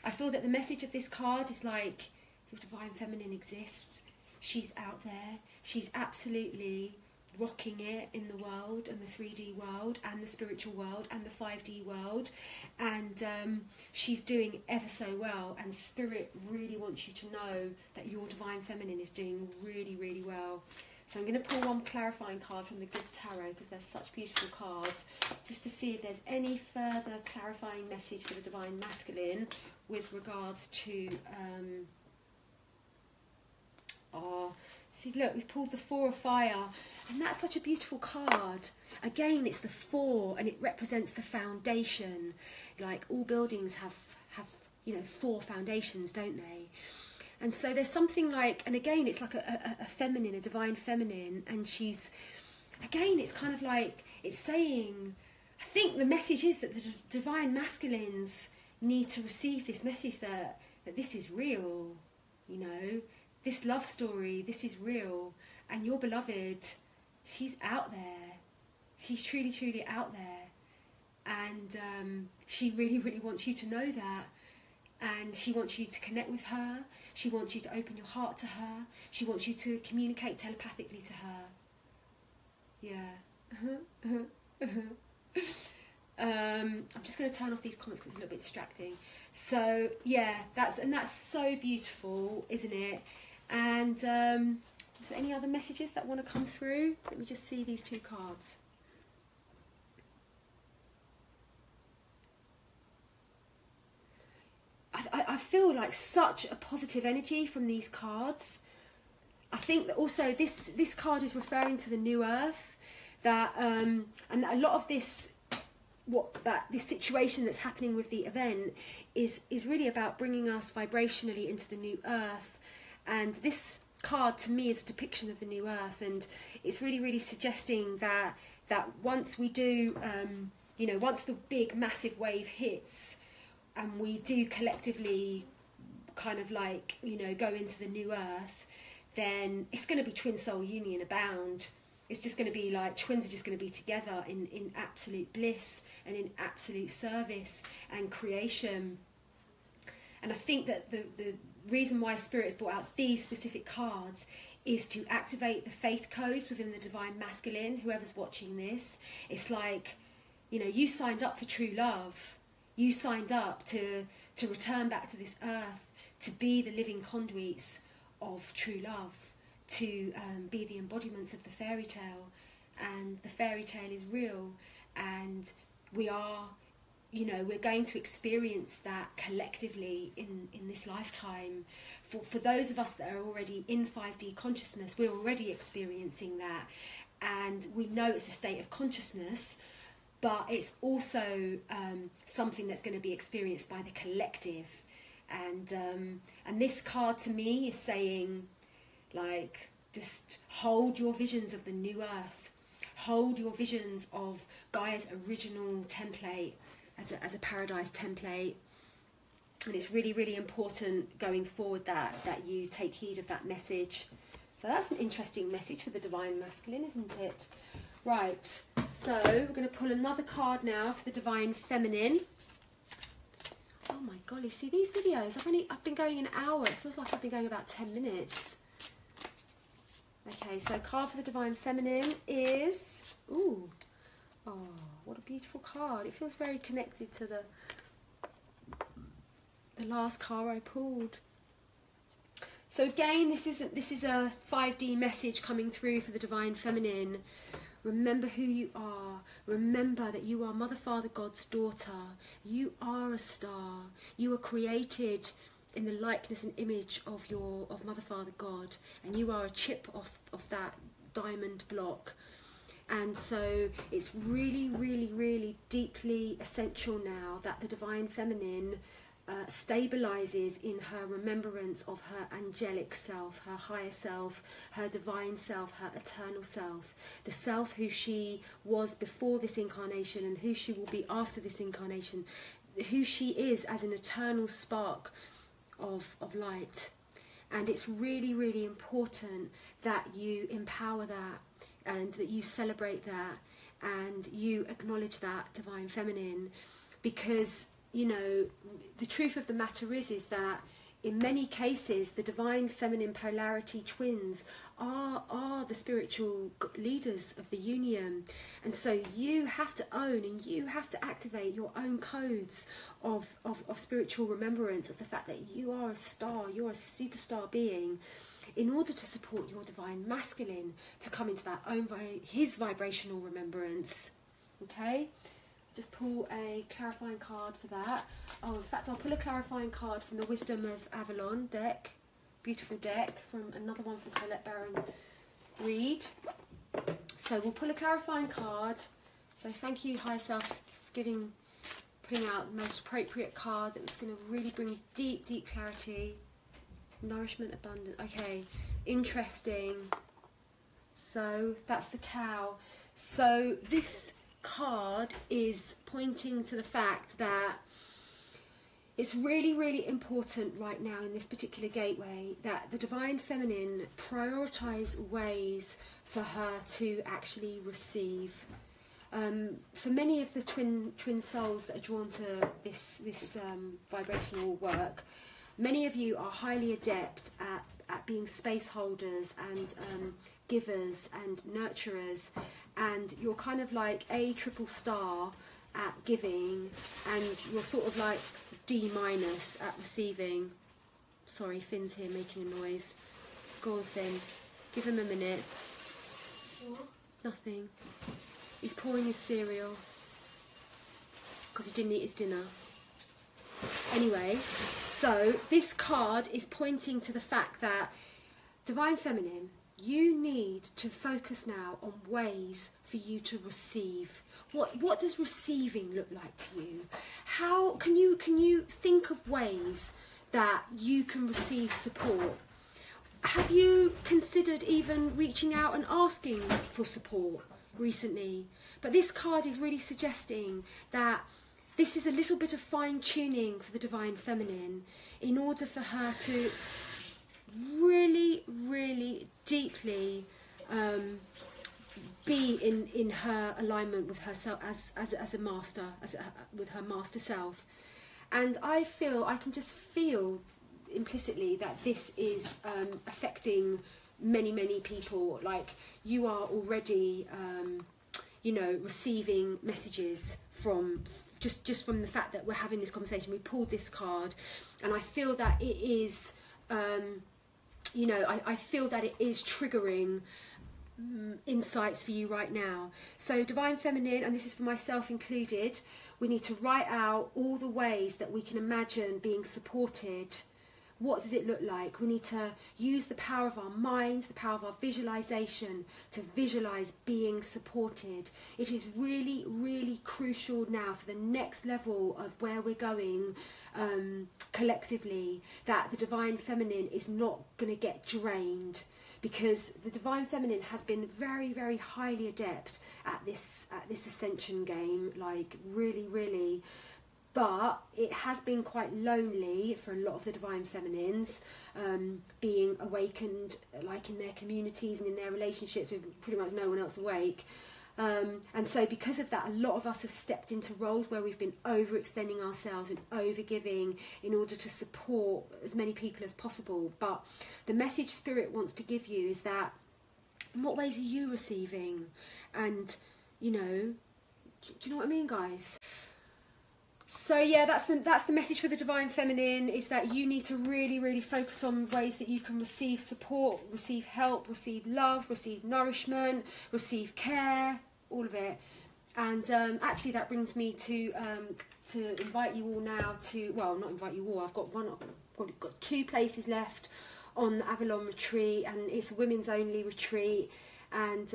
I feel that the message of this card is like, your divine feminine exists. She's out there. She's absolutely rocking it in the world, and the 3D world, and the spiritual world, and the 5D world, and she's doing ever so well, and Spirit really wants you to know that your divine feminine is doing really, really well. So I'm going to pull one clarifying card from the Good Tarot, because they're such beautiful cards, just to see if there's any further clarifying message for the divine masculine with regards to see, look, we've pulled the Four of Fire, and that's such a beautiful card. Again, it's the 4, and it represents the foundation. Like all buildings have you know, 4 foundations, don't they? And so there's something like, and again, it's like a feminine, a divine feminine, and she's, again, it's kind of like, it's saying, I think the message is that the divine masculines need to receive this message that this is real, you know, this love story, this is real, and your beloved, she's out there. She's truly, truly out there. And she really, really wants you to know that. And she wants you to connect with her. She wants you to open your heart to her. She wants you to communicate telepathically to her. Yeah. I'm just going to turn off these comments because it's a little bit distracting. So, yeah, that's so beautiful, isn't it? And is there any other messages that want to come through? Let me just see these 2 cards. I feel like such a positive energy from these cards. I think that also this card is referring to the new earth, that and a lot of this this situation that's happening with the event is really about bringing us vibrationally into the new earth. And this card to me is a depiction of the new earth, and it's really, really suggesting that once we do, you know, once the big massive wave hits, and we do collectively kind of like, you know, go into the new earth, then it's going to be twin soul union abound. It's just going to be like twins are just going to be together in absolute bliss and in absolute service and creation. And I think that the reason why Spirit has brought out these specific cards is to activate the faith codes within the divine masculine. Whoever's watching this, it's like, you know, you signed up for true love. You signed up to return back to this earth, to be the living conduits of true love, to be the embodiments of the fairy tale. And the fairy tale is real, and we are you know, we're going to experience that collectively in this lifetime. For those of us that are already in 5D consciousness, we're already experiencing that, and we know it's a state of consciousness, but it's also something that's going to be experienced by the collective. And this card to me is saying, like, just hold your visions of the new earth, hold your visions of Gaia's original template as a paradise template. And it's really, really important going forward that you take heed of that message. So that's an interesting message for the Divine Masculine, isn't it? Right, so we're going to pull another card now for the Divine Feminine. Oh my golly, see these videos, I've been going an hour. It feels like I've been going about 10 minutes. Okay, so card for the Divine Feminine is, ooh, oh, what a beautiful card. It feels very connected to the last card I pulled. So again, this is a 5D message coming through for the Divine Feminine. Remember who you are. Remember that you are Mother, Father, God's daughter. You are a star. You were created in the likeness and image of Mother, Father, God, and you are a chip of that diamond block. And so it's really, really, really deeply essential now that the Divine Feminine stabilizes in her remembrance of her angelic self, her higher self, her divine self, her eternal self, the self who she was before this incarnation and who she will be after this incarnation, who she is as an eternal spark of light. And it's really, really important that you empower that and that you celebrate that and you acknowledge that Divine Feminine, because you know, the truth of the matter is that in many cases the Divine Feminine polarity twins are the spiritual leaders of the union. And so you have to own and you have to activate your own codes of spiritual remembrance of the fact that you are a star, you're a superstar being, in order to support your Divine Masculine to come into that own his vibrational remembrance. Okay? Just pull a clarifying card for that. Oh, in fact, I'll pull a clarifying card from the Wisdom of Avalon deck. Beautiful deck. From another one from Colette Baron Reed. So we'll pull a clarifying card. So thank you, Higher Self, for putting out the most appropriate card that was going to really bring deep, deep clarity. Nourishment, abundance. Okay, interesting. So that's the cow. So this card is pointing to the fact that it's really, really important right now in this particular gateway that the Divine Feminine prioritise ways for her to actually receive. For many of the twin souls that are drawn to this vibrational work, many of you are highly adept at being space holders and givers and nurturers, and you're kind of like a triple star at giving, and you're sort of like D- at receiving. Sorry, Finn's here making a noise. Go on, Finn. Give him a minute. What? Nothing. He's pouring his cereal because he didn't eat his dinner. Anyway, so this card is pointing to the fact that Divine Feminine, you need to focus now on ways for you to receive. What does receiving look like to you? How can you think of ways that you can receive support? Have you considered even reaching out and asking for support recently? But this card is really suggesting that this is a little bit of fine-tuning for the Divine Feminine in order for her to really, really deeply be in her alignment with herself as a master, with her master self. And I can just feel implicitly that this is affecting many people. Like, you are already receiving messages from just from the fact that we're having this conversation. We pulled this card, and I feel that it is I feel that it is triggering insights for you right now. So Divine Feminine, and this is for myself included, we need to write out all the ways that we can imagine being supported. What does it look like? We need to use the power of our minds, the power of our visualization to visualize being supported. It is really, really crucial now for the next level of where we're going collectively, that the Divine Feminine is not going to get drained, because the Divine Feminine has been very, very highly adept at this ascension game, like really, really. But it has been quite lonely for a lot of the Divine Feminines, being awakened, like in their communities and in their relationships with pretty much no one else awake. And so because of that, a lot of us have stepped into roles where we've been overextending ourselves and overgiving in order to support as many people as possible. But the message Spirit wants to give you is that, in what ways are you receiving? And, you know, do you know what I mean, guys? So yeah, that's the message for the Divine Feminine, is that you need to really, really focus on ways that you can receive support, receive help, receive love, receive nourishment, receive care, all of it. And actually that brings me to invite you all now to, well, not invite you all, I've got 2 places left on the Avalon retreat, and it's a women's only retreat. And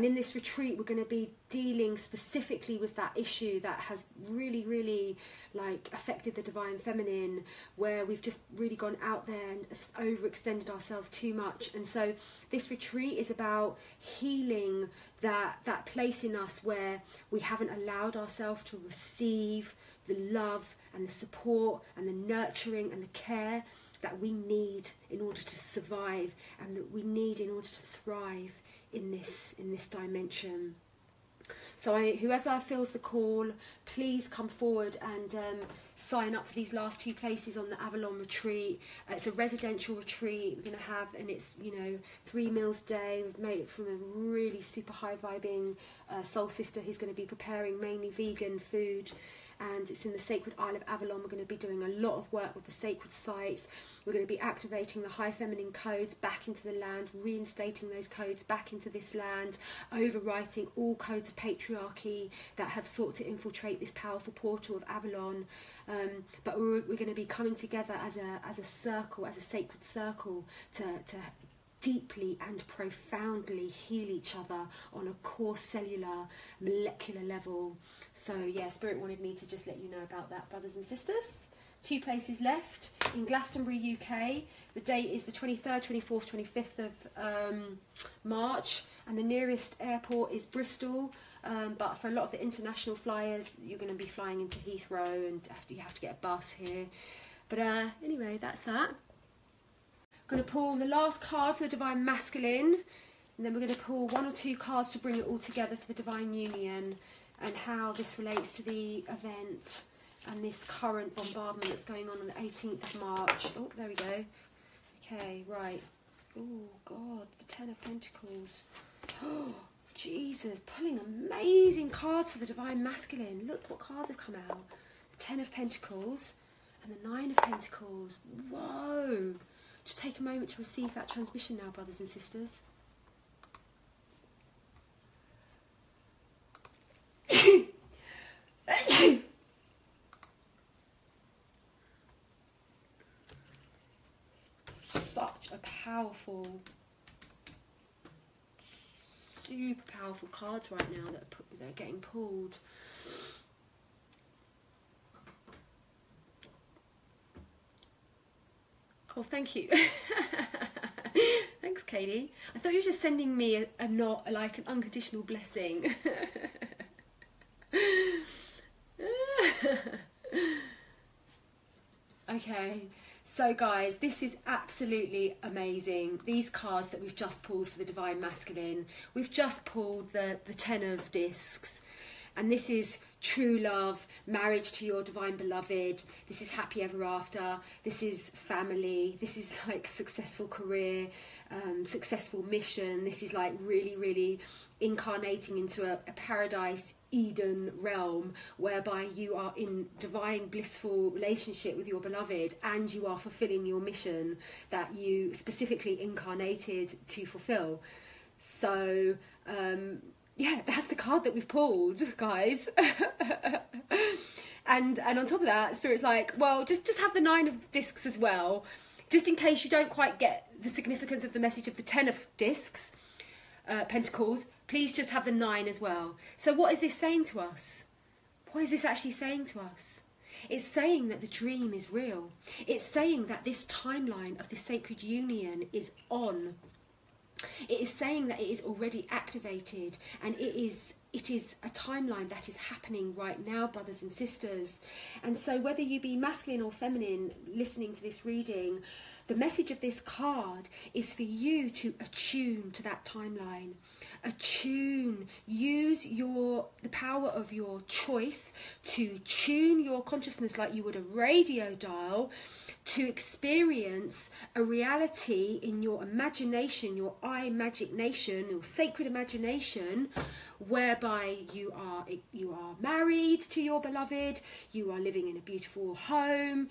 in this retreat we're going to be dealing specifically with that issue that has really, really like affected the Divine Feminine, where we've just really gone out there and overextended ourselves too much. And so this retreat is about healing that place in us where we haven't allowed ourselves to receive the love and the support and the nurturing and the care that we need in order to survive, and that we need in order to thrive in this dimension. So whoever feels the call, please come forward and sign up for these last 2 places on the Avalon retreat. It's a residential retreat we're going to have, and it's, you know, 3 meals a day. We've made it from a really super high vibing soul sister who's going to be preparing mainly vegan food. And it's in the sacred Isle of Avalon. We're going to be doing a lot of work with the sacred sites. We're going to be activating the high feminine codes back into the land, reinstating those codes back into this land, overwriting all codes of patriarchy that have sought to infiltrate this powerful portal of Avalon. But we're going to be coming together as a circle, as a sacred circle, to deeply and profoundly heal each other on a core cellular, molecular level. So yeah, Spirit wanted me to just let you know about that, brothers and sisters. 2 places left in Glastonbury, UK. The date is the 23rd, 24th, 25th of March, and the nearest airport is Bristol. But for a lot of the international flyers, you're going to be flying into Heathrow, and you have to get a bus here. But anyway, that's that. I'm going to pull the last card for the Divine Masculine, and then we're going to pull 1 or 2 cards to bring it all together for the Divine Union, and how this relates to the event and this current bombardment that's going on the 18th of March. Oh, there we go. Okay, right. Oh, God, the 10 of Pentacles. Oh, Jesus, pulling amazing cards for the Divine Masculine. Look what cards have come out. The 10 of Pentacles and the 9 of Pentacles. Whoa. Just take a moment to receive that transmission now, brothers and sisters. Such a powerful, super powerful cards right now that they're getting pulled. Oh, thank you. Thanks, Katie. I thought you were just sending me a not like an unconditional blessing. Okay, so guys, this is absolutely amazing. These cards that we've just pulled for the Divine Masculine, we've just pulled the 10 of Discs, and this is true love, marriage to your divine beloved, this is happy ever after, this is family, this is like successful career, successful mission, this is like really, really incarnating into a paradise Eden realm whereby you are in divine blissful relationship with your beloved, and you are fulfilling your mission that you specifically incarnated to fulfill. So yeah, that's the card that we've pulled, guys. and on top of that, Spirit's like, well, just have the 9 of discs as well, just in case you don't quite get the significance of the message of the 10 of discs, pentacles. Please just have the 9 as well. So what is this saying to us? What is this actually saying to us? It's saying that the dream is real. It's saying that this timeline of the sacred union is on. It is saying that it is already activated, and it is a timeline that is happening right now, brothers and sisters. And so whether you be masculine or feminine listening to this reading, the message of this card is for you to attune to that timeline. Attune, use the power of your choice to tune your consciousness like you would a radio dial, to experience a reality in your imagination, your imagination, your sacred imagination, whereby you are married to your beloved, you are living in a beautiful home,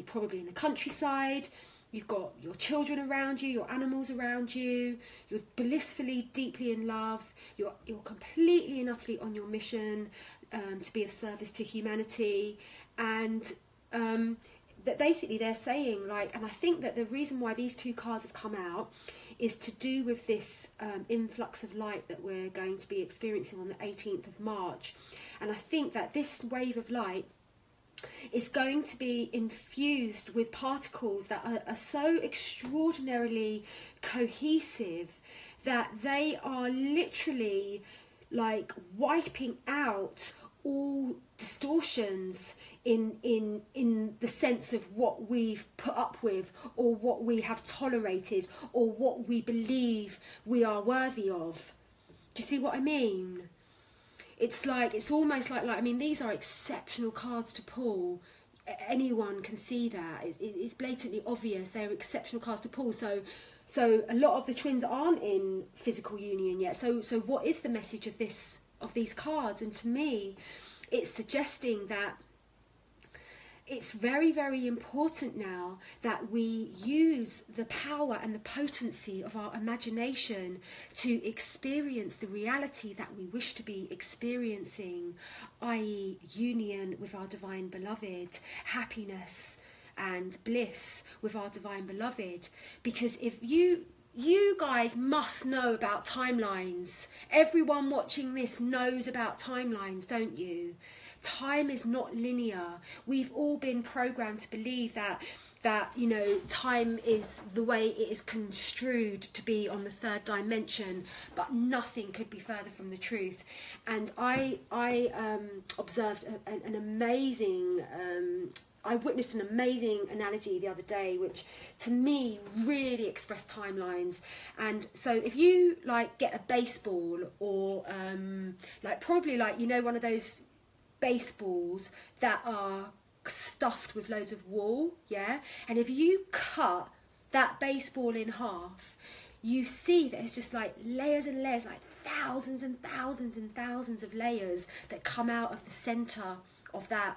probably in the countryside. You've got your children around you, your animals around you, you're blissfully, deeply in love, you're completely and utterly on your mission to be of service to humanity. And that basically they're saying, like, and I think that the reason why these 2 cards have come out is to do with this influx of light that we're going to be experiencing on the 18th of March. And I think that this wave of light is going to be infused with particles that are so extraordinarily cohesive that they are literally like wiping out all distortions in the sense of what we've put up with, or what we have tolerated, or what we believe we are worthy of. Do you see what I mean? It's almost like I mean, these are exceptional cards to pull. Anyone can see that. It's blatantly obvious. They're exceptional cards to pull. So a lot of the twins aren't in physical union yet. So what is the message of these cards? And to me, it's suggesting that it's very, very important now that we use the power and the potency of our imagination to experience the reality that we wish to be experiencing, i.e. union with our divine beloved, happiness and bliss with our divine beloved. Because if you guys must know about timelines. Everyone watching this knows about timelines, don't you? Time is not linear. We've all been programmed to believe that you know, time is the way it is construed to be on the 3rd dimension, but nothing could be further from the truth. And I observed an amazing I witnessed an amazing analogy the other day, which to me really expressed timelines. And so if you like get a baseball, or like probably like, you know, one of those baseballs that are stuffed with loads of wool, yeah, and if you cut that baseball in half, you see that it's just like layers and layers, like thousands and thousands and thousands of layers that come out of the center of that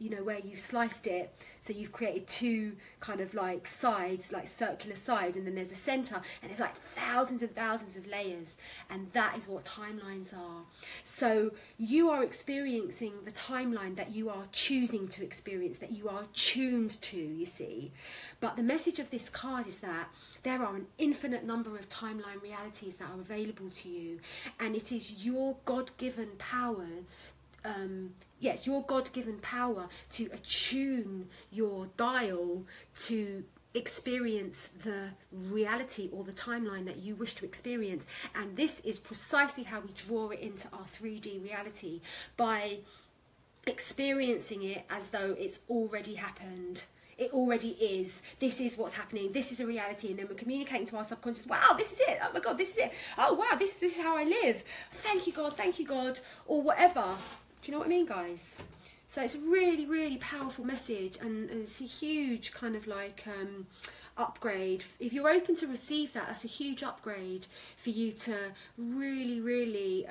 you know, where you've sliced it. So you've created 2 kind of like sides, like circular sides, and then there's a center, and there's like thousands and thousands of layers. And that is what timelines are. So you are experiencing the timeline that you are choosing to experience, that you are tuned to, you see. But the message of this card is that there are an infinite number of timeline realities that are available to you, and it is your God-given power, yes, your God-given power to attune your dial to experience the reality or the timeline that you wish to experience. And this is precisely how we draw it into our 3D reality, by experiencing it as though it's already happened. It already is. This is what's happening. This is a reality. And then we're communicating to our subconscious. Wow, this is it. Oh my God, this is it. Oh wow, this is how I live. Thank you, God, or whatever. Do you know what I mean, guys? So it's a really, really powerful message, and it's a huge kind of like upgrade. If you're open to receive that, that's a huge upgrade for you to really, really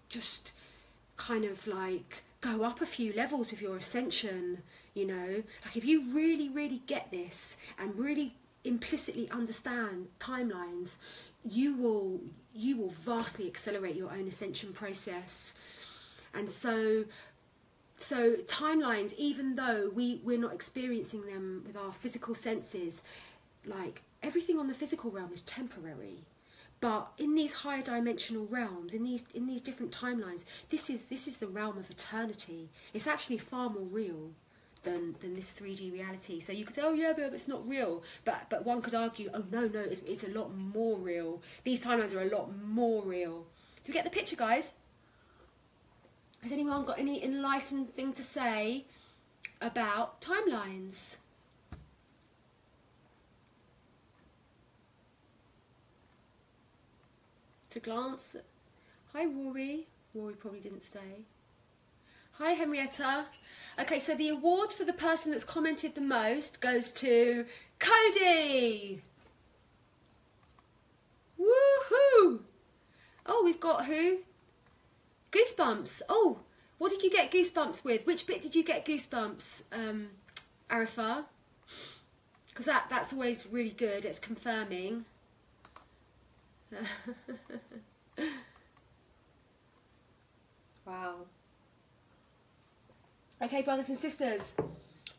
just kind of like go up a few levels with your ascension, you know. Like if you really, really get this and really implicitly understand timelines, you will vastly accelerate your own ascension process. And so timelines, even though we're not experiencing them with our physical senses, like everything on the physical realm is temporary. But in these higher dimensional realms, in these different timelines, this is the realm of eternity. It's actually far more real than this 3D reality. So you could say, oh yeah, but it's not real. But one could argue, oh no, it's a lot more real. These timelines are a lot more real. Do you get the picture, guys? Has anyone got any enlightened thing to say about timelines? To glance. Hi Rory. Rory probably didn't stay. Hi Henrietta. Okay, so the award for the person that's commented the most goes to Cody. Woohoo! Oh, we've got who? Goosebumps. Oh, what did you get goosebumps with? Which bit did you get goosebumps, Arifa? Because that's always really good. It's confirming. Wow. Okay, brothers and sisters.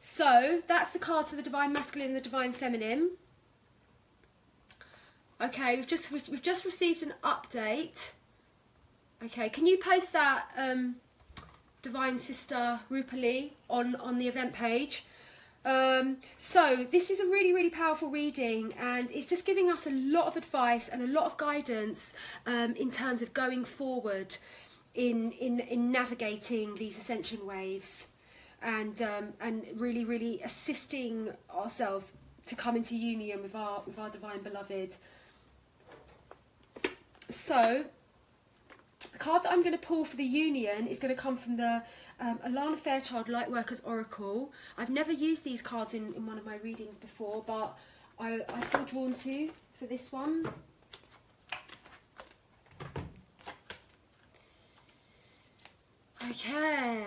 So that's the cards for the divine masculine and the divine feminine. Okay, we've just received an update. Okay, can you post that, divine sister Rupali on the event page? So this is a really, really powerful reading, and it's just giving us a lot of advice and a lot of guidance in terms of going forward in navigating these ascension waves, and really, really assisting ourselves to come into union with our divine beloved. So the card that I'm going to pull for the union is going to come from the Alana Fairchild Lightworkers Oracle. I've never used these cards in one of my readings before, but I feel drawn to for this one. Okay.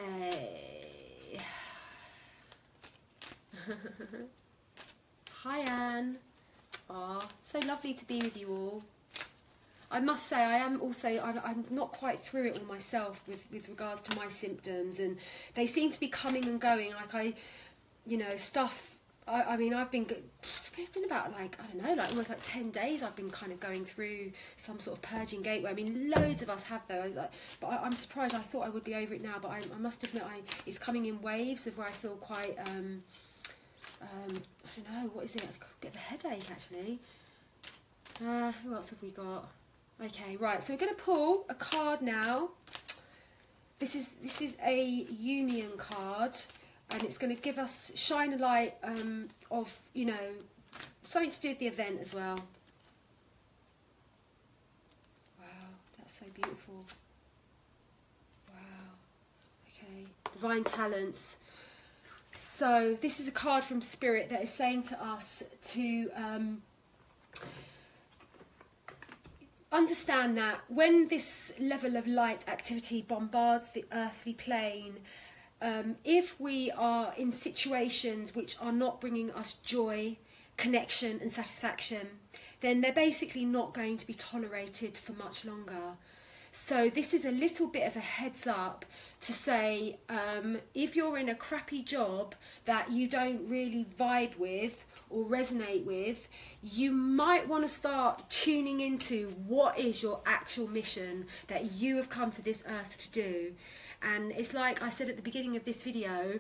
Hi Anne. Ah, so lovely to be with you all. I must say, I'm not quite through it all myself with regards to my symptoms, and they seem to be coming and going. Like stuff. I mean, it's been about almost 10 days. I've been kind of going through some sort of purging gateway. I mean, loads of us have though. But I'm surprised. I thought I would be over it now, but I must admit, it's coming in waves of where I feel quite. I don't know, what is it? A bit of a headache actually. Who else have we got? Okay, right, so we're going to pull a card now. This is a union card, and it's going to give us, shine a light of, something to do with the event as well. Wow, that's so beautiful. Wow, okay, divine talents. So this is a card from Spirit that is saying to us to understand that when this level of light activity bombards the earthly plane, if we are in situations which are not bringing us joy, connection and satisfaction, then they're basically not going to be tolerated for much longer. So this is a little bit of a heads up to say, if you're in a crappy job that you don't really vibe with or resonate with, you might want to start tuning into what is your actual mission that you have come to this earth to do. And it's like I said at the beginning of this video,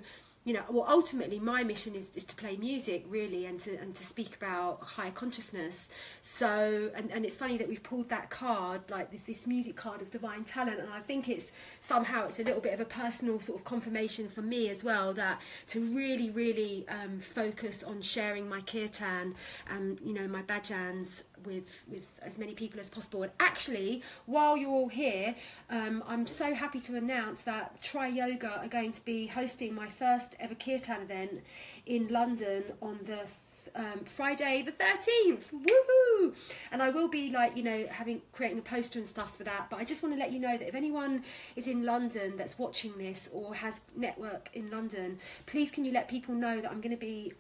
well, ultimately my mission is to play music really, and to speak about higher consciousness. So and it's funny that we've pulled that card, like this music card of divine talent, and I think it's a little bit of a personal sort of confirmation for me as well, that to really, really focus on sharing my kirtan and my bhajans with as many people as possible. And actually, while you're all here, I'm so happy to announce that Tri Yoga are going to be hosting my first ever kirtan event in London on the Friday the 13th. Woohoo! And I will be like, you know, creating a poster and stuff for that. But I just want to let you know that if anyone is in London that's watching this or has network in London, please can you let people know that I'm going to be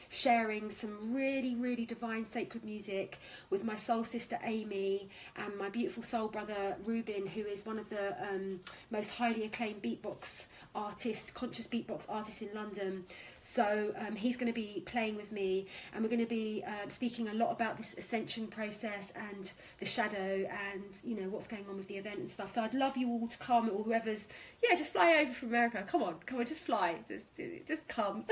sharing some really, really divine sacred music with my soul sister Amy and my beautiful soul brother Ruben, who is one of the most highly acclaimed beatbox artists, conscious beatbox artists in London. So he's going to be playing with me, and we're going to be speaking a lot about this ascension process and the shadow, and you know what's going on with the event and stuff. So I'd love you all to come, or whoever's, yeah, just fly over from America. Come on, just fly, just come.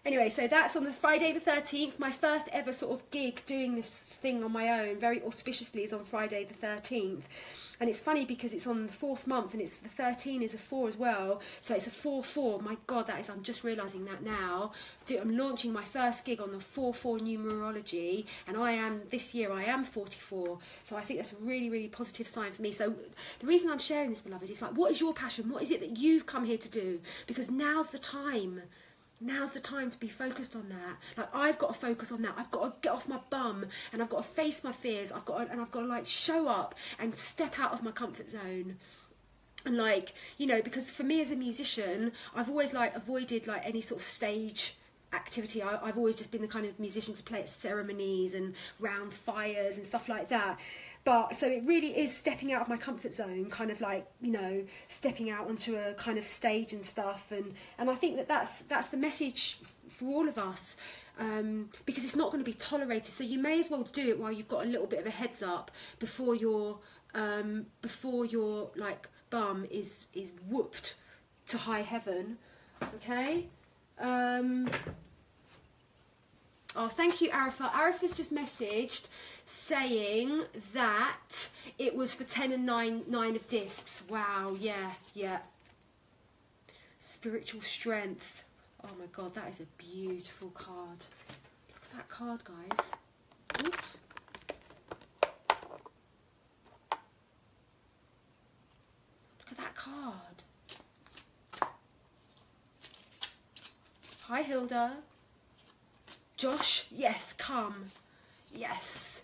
Anyway, so that's on the Friday the 13th. My first ever sort of gig doing this thing on my own, very auspiciously, is on Friday the 13th. And it's funny because it's on the 4th month, and it's the 13 is a 4 as well. So it's a 4-4. My God, that is, I'm just realising that now. I'm launching my first gig on the 4-4 numerology, and this year I am 44. So I think that's a really, really positive sign for me. So the reason I'm sharing this, beloved, is like, what is your passion? What is it that you've come here to do? Because now's the time. Now's the time to be focused on that. Like, I've got to focus on that. I've got to get off my bum, and I've got to face my fears. I've got to like show up and step out of my comfort zone. And like, you know, because for me as a musician, I've always like avoided like any sort of stage activity. I've always just been the kind of musician to play at ceremonies and round fires and stuff like that. But so it really is stepping out of my comfort zone, kind of like, you know, stepping out onto a kind of stage and stuff. And I think that's the message for all of us, because it's not going to be tolerated. So you may as well do it while you've got a little bit of a heads up before your like bum is whooped to high heaven. Okay. Oh, thank you, Arifa. Arifa's just messaged saying that it was for 10 and 9 of discs. Wow, yeah. Spiritual strength. Oh my God, that is a beautiful card. Look at that card, guys. Oops. Look at that card. Hi, Hilda. Josh, yes, come. Yes.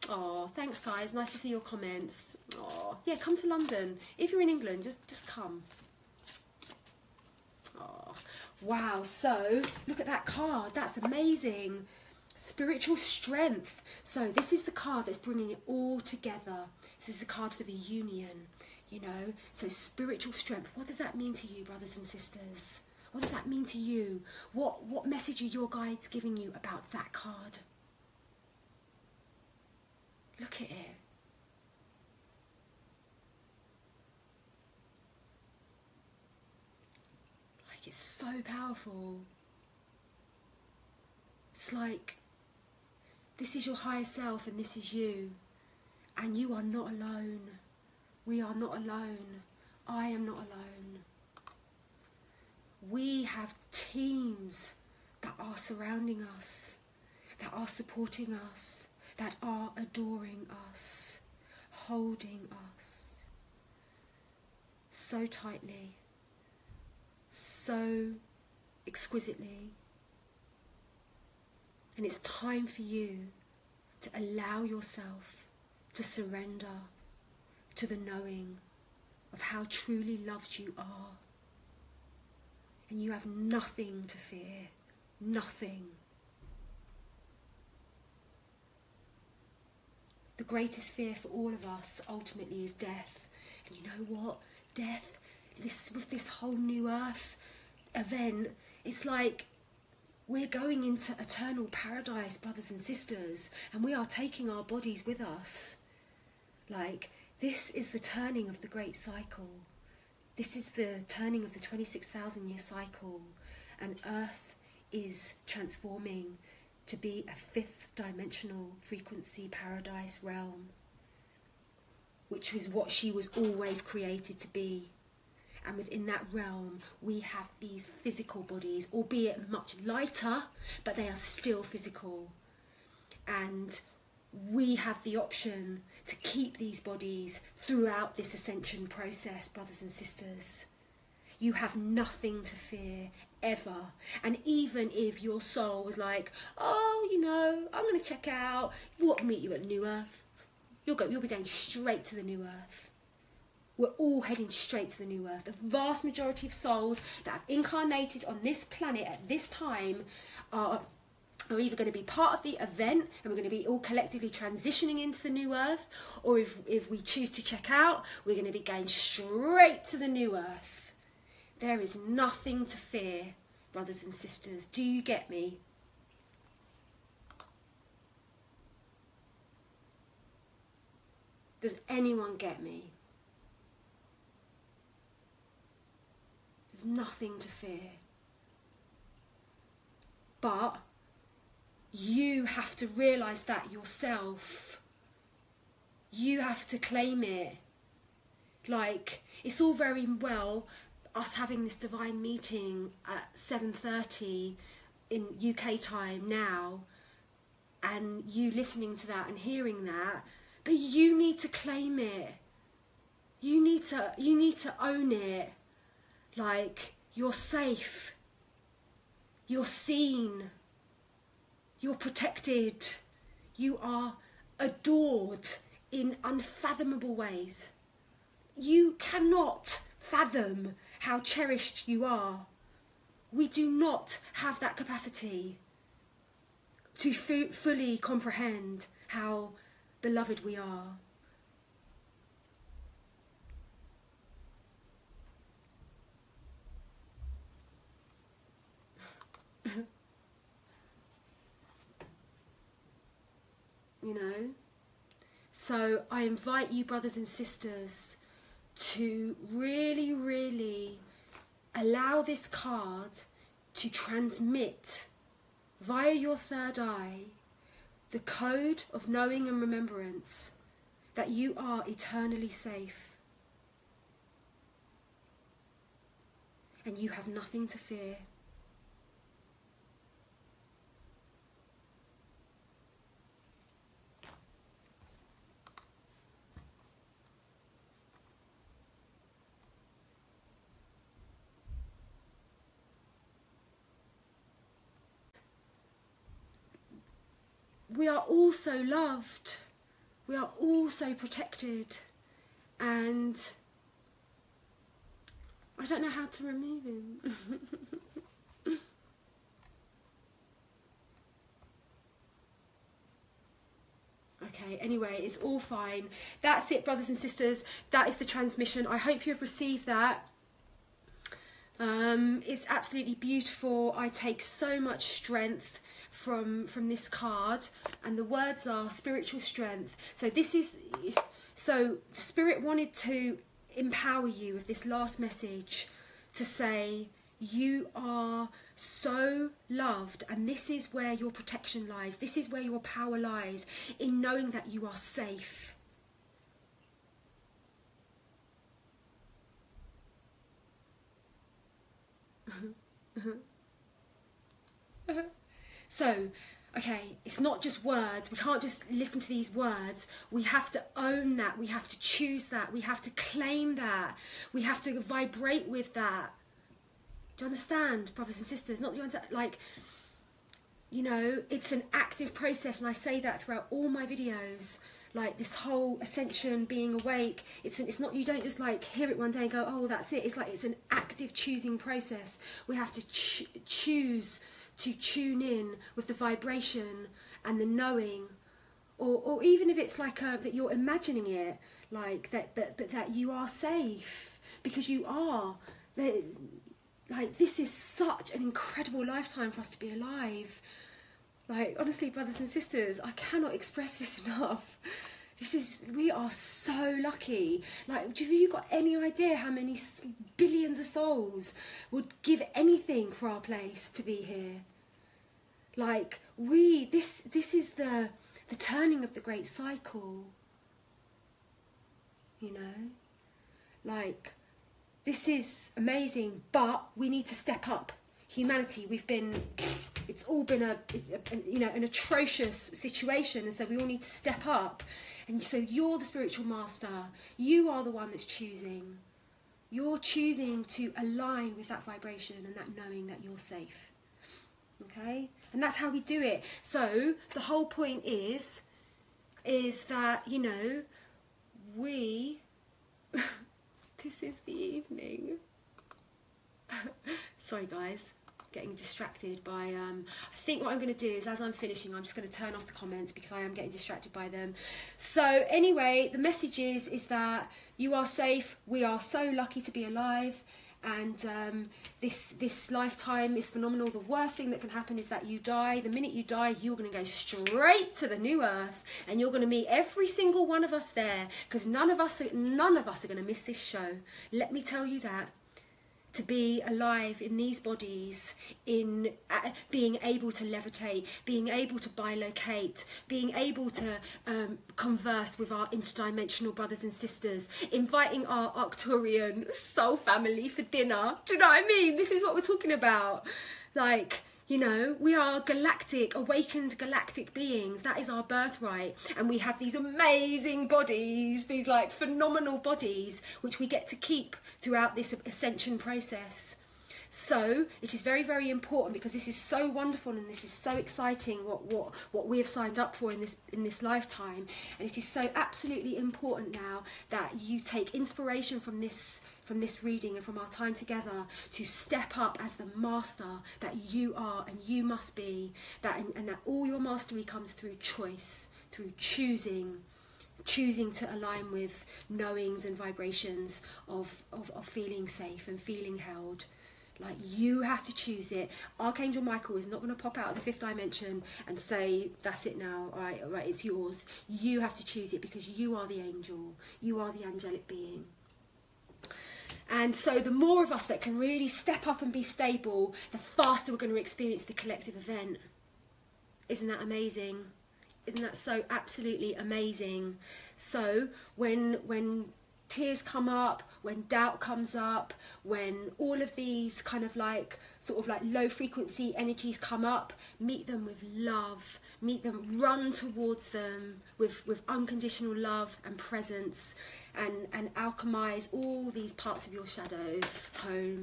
Oh, thanks, guys. Nice to see your comments. Oh, yeah, come to London. If you're in England, just come. Oh, wow. So, look at that card. That's amazing. Spiritual strength. So, this is the card that's bringing it all together. This is the card for the union, you know. So, spiritual strength. What does that mean to you, brothers and sisters? What does that mean to you? What message are your guides giving you about that card? Look at it. Like, it's so powerful. It's like, this is your higher self and this is you. And you are not alone. We are not alone. I am not alone. We have teams that are surrounding us, that are supporting us, that are adoring us, holding us so tightly, so exquisitely. And it's time for you to allow yourself to surrender to the knowing of how truly loved you are. And you have nothing to fear, nothing. The greatest fear for all of us ultimately is death. And you know what? Death, with this whole new earth event, it's like we're going into eternal paradise, brothers and sisters, and we are taking our bodies with us. Like, this is the turning of the great cycle. This is the turning of the 26,000-year cycle, and Earth is transforming to be a 5th dimensional frequency paradise realm, which is what she was always created to be. And within that realm, we have these physical bodies, albeit much lighter, but they are still physical. And we have the option to keep these bodies throughout this ascension process, brothers and sisters. You have nothing to fear, ever. And even if your soul was like, oh, you know, I'm going to check out, we'll meet you at the new earth. You'll be going straight to the new earth. We're all heading straight to the new earth. The vast majority of souls that have incarnated on this planet at this time are either going to be part of the event, and we're going to be all collectively transitioning into the new earth, or if we choose to check out, we're going to be going straight to the new earth. There is nothing to fear, brothers and sisters. Do you get me? Does anyone get me? There's nothing to fear. But you have to realise that yourself. You have to claim it. Like, it's all very well us having this divine meeting at 7:30 in UK time now, and you listening to that and hearing that, but you need to claim it. You need to own it. Like, you're safe. You're seen. You're protected. You are adored in unfathomable ways. You cannot fathom how cherished you are. We do not have that capacity to fully comprehend how beloved we are. You know? So I invite you, brothers and sisters, to really, really allow this card to transmit via your third eye the code of knowing and remembrance that you are eternally safe and you have nothing to fear. We are also loved, we are also protected, and I don't know how to remove him. Okay, anyway, it's all fine. That's it, brothers and sisters. That is the transmission. I hope you have received that. It's absolutely beautiful. I take so much strength from this card, and the words are spiritual strength. So the Spirit wanted to empower you with this last message to say you are so loved, and this is where your protection lies. This is where your power lies, in knowing that you are safe. So, okay, it's not just words. We can't just listen to these words. We have to own that. We have to choose that. We have to claim that. We have to vibrate with that. Do you understand, brothers and sisters? Not you understand, like, you know, it's an active process, and I say that throughout all my videos. Like, this whole ascension, being awake, it's not, you don't just like hear it one day and go, oh, that's it. It's like, it's an active choosing process. We have to choose to tune in with the vibration and the knowing, or even if it's like that you're imagining it, like that, but that you are safe, because you are. Like, this is such an incredible lifetime for us to be alive. Like, honestly, brothers and sisters, I cannot express this enough. We are so lucky. Like, have you got any idea how many billions of souls would give anything for our place to be here? Like, this is the turning of the great cycle. You know? Like, this is amazing, but we need to step up. Humanity, it's all been an atrocious situation, and so we all need to step up. And so you're the spiritual master. You are the one that's choosing. You're choosing to align with that vibration and that knowing that you're safe. Okay? And that's how we do it. So the whole point is that, you know, we... This is the evening. Sorry guys, getting distracted by I think what I'm going to do is, as I'm finishing, I'm just going to turn off the comments because I am getting distracted by them. So anyway, the message is that you are safe. We are so lucky to be alive, and this lifetime is phenomenal. The worst thing that can happen is that you die. The minute you die, you're going to go straight to the new earth, and you're going to meet every single one of us there, because none of us are going to miss this show. Let me tell you that. To be alive in these bodies, in being able to levitate, being able to bilocate, being able to converse with our interdimensional brothers and sisters, inviting our Arcturian soul family for dinner. Do you know what I mean? This is what we're talking about. Like, you know, we are galactic, awakened galactic beings. That is our birthright. And we have these amazing bodies, these like phenomenal bodies, which we get to keep throughout this ascension process. So it is very, very important, because this is so wonderful and this is so exciting what we have signed up for in this lifetime. And it is so absolutely important now that you take inspiration from this reading and from our time together to step up as the master that you are and you must be, and that all your mastery comes through choice, through choosing to align with knowings and vibrations of feeling safe and feeling held. Like, you have to choose it. Archangel Michael is not going to pop out of the fifth dimension and say, that's it now, all right, it's yours. You have to choose it, because you are the angel. You are the angelic being. And so the more of us that can really step up and be stable, the faster we're going to experience the collective event. Isn't that amazing? Isn't that so absolutely amazing? So when tears come up, when doubt comes up, when all of these kind of like sort of like low frequency energies come up, meet them with love, meet them, run towards them with unconditional love and presence, and alchemize all these parts of your shadow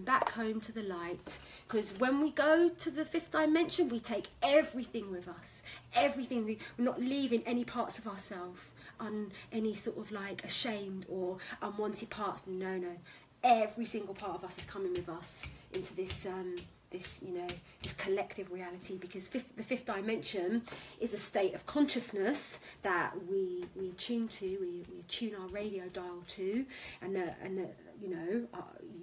back home to the light. Because when we go to the fifth dimension, we take everything with us, everything. We're not leaving any parts of ourselves any sort of like ashamed or unwanted parts. No, every single part of us is coming with us into this this collective reality, because the fifth dimension is a state of consciousness that we attune to, we attune our radio dial to, and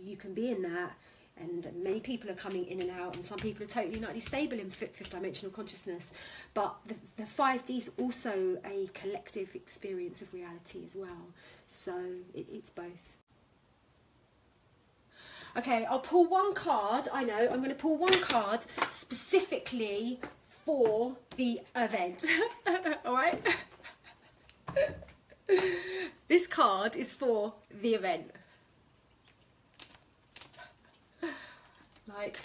you can be in that. And many people are coming in and out, and some people are totally nightly stable in fifth dimensional consciousness. But the 5D is also a collective experience of reality as well. So it's both. Okay, I'll pull one card. I know, I'm going to pull one card specifically for the event. All right? This card is for the event. Like,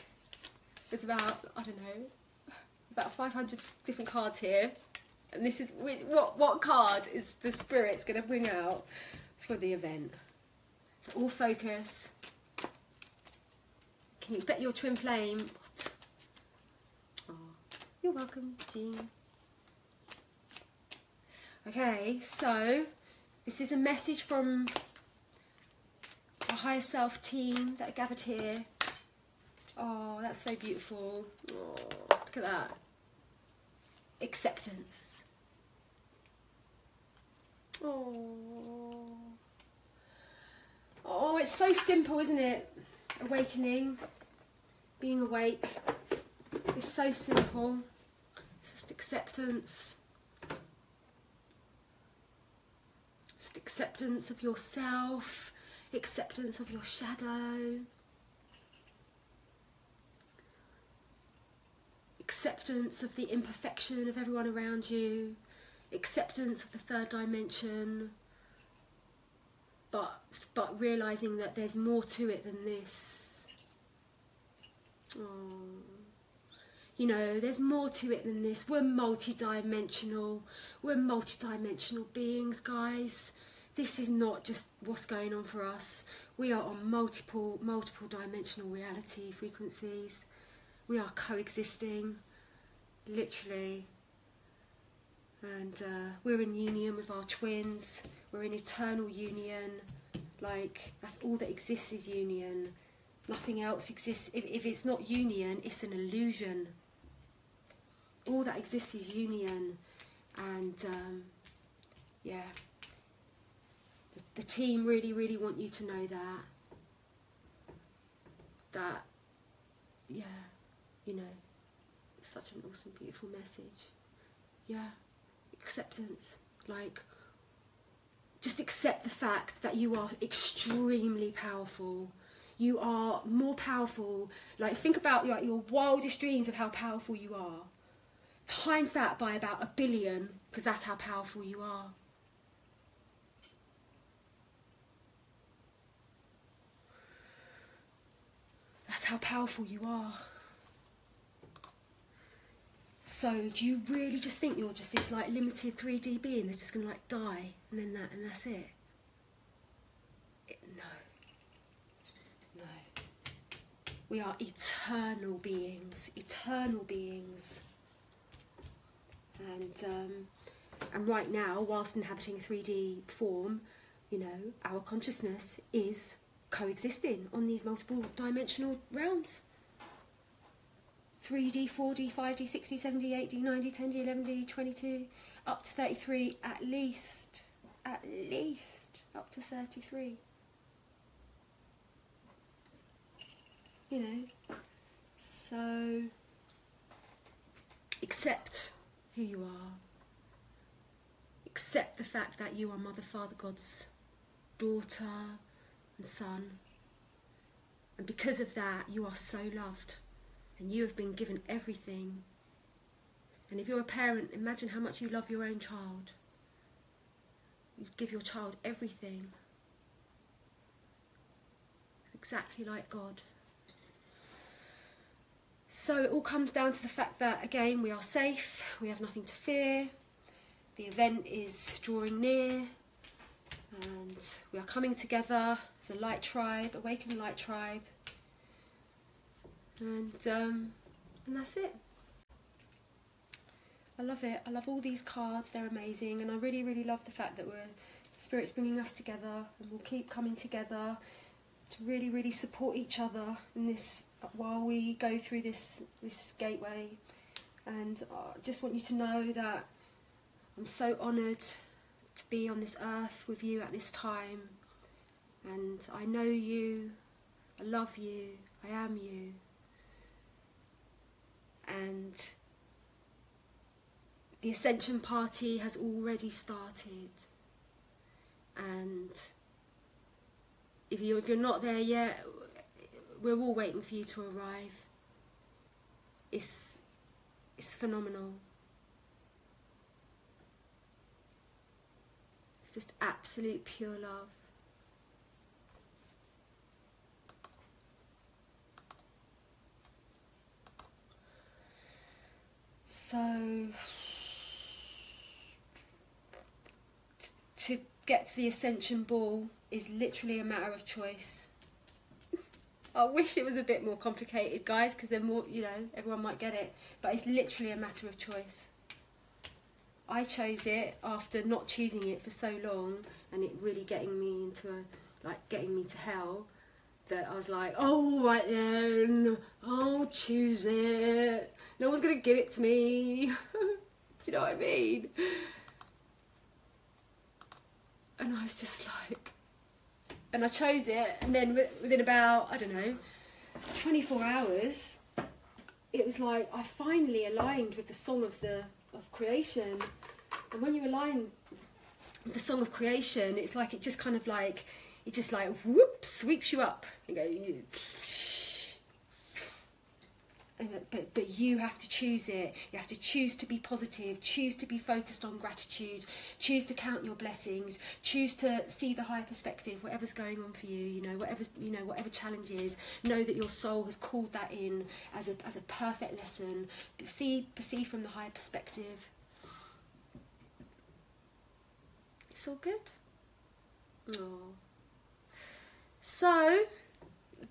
there's about, I don't know, about 500 different cards here. And this is, what card is the Spirit's going to bring out for the event? So all focus. Can you bet your twin flame? What? Oh, you're welcome, Jean. Okay, so this is a message from the higher self team that are gathered here. Oh, that's so beautiful. Oh, look at that. Acceptance. Oh. Oh, it's so simple, isn't it? Awakening, being awake. It's so simple. It's just acceptance. Just acceptance of yourself, acceptance of your shadow. Acceptance of the imperfection of everyone around you, acceptance of the third dimension, but realising that there's more to it than this. Oh. You know, there's more to it than this. We're multi-dimensional beings, guys. this is not just what's going on for us. We are on multiple dimensional reality frequencies. We are coexisting, literally. And we're in union with our twins. We're in eternal union. Like, that's all that exists is union. Nothing else exists. If it's not union, it's an illusion. All that exists is union. And yeah, the team really want you to know that yeah, you know, it's such an awesome, beautiful message. Yeah, acceptance. Like, just accept the fact that you are extremely powerful. You are more powerful. Like, think about your wildest dreams of how powerful you are. Times that by about 1 billion, because that's how powerful you are. That's how powerful you are. So, do you really just think you're just this like limited 3D being that's just going to like die and that's it? No. No. We are eternal beings. Eternal beings. And right now, whilst inhabiting a 3D form, you know, our consciousness is coexisting on these multiple dimensional realms. 3D, 4D, 5D, 6D, 7D, 8D, 9D, 10D, 11D, 22, up to 33 at least. At least up to 33. You know, so accept who you are. Accept the fact that you are Mother, Father, God's daughter and son. And because of that, you are so loved. And you have been given everything. And if you're a parent, imagine how much you love your own child. You give your child everything. Exactly like God. So it all comes down to the fact that, again, we are safe. We have nothing to fear. The event is drawing near. And we are coming together as a light tribe, awakening light tribe. And that's it. I love it. I love all these cards. They're amazing. And I really love the fact that Spirit's bringing us together, and we'll keep coming together to really support each other in this while we go through this gateway. And I just want you to know that I'm so honoured to be on this earth with you at this time. And I know you. I love you. I am you. And the Ascension Party has already started. And if you're not there yet, we're all waiting for you to arrive. It's phenomenal. It's just absolute pure love. So, to get to the Ascension Ball is literally a matter of choice. I wish it was a bit more complicated, guys, because then more, you know, everyone might get it. But it's literally a matter of choice. I chose it after not choosing it for so long, and it really getting me into getting me to hell. That I was like, oh, right then, I'll choose it. No one's going to give it to me. Do you know what I mean? And I was just like... And I chose it, and then within about, I don't know, 24 hours, it was like I finally aligned with the song of creation. And when you align with the song of creation, it's like it just kind of like... It just like, whoop, sweeps you up. You go, but you have to choose it. You have to choose to be positive, choose to be focused on gratitude, choose to count your blessings, choose to see the higher perspective, whatever's going on for you, whatever challenge is. Know that your soul has called that in as a perfect lesson. Perceive from the higher perspective. It's all good. Oh. So,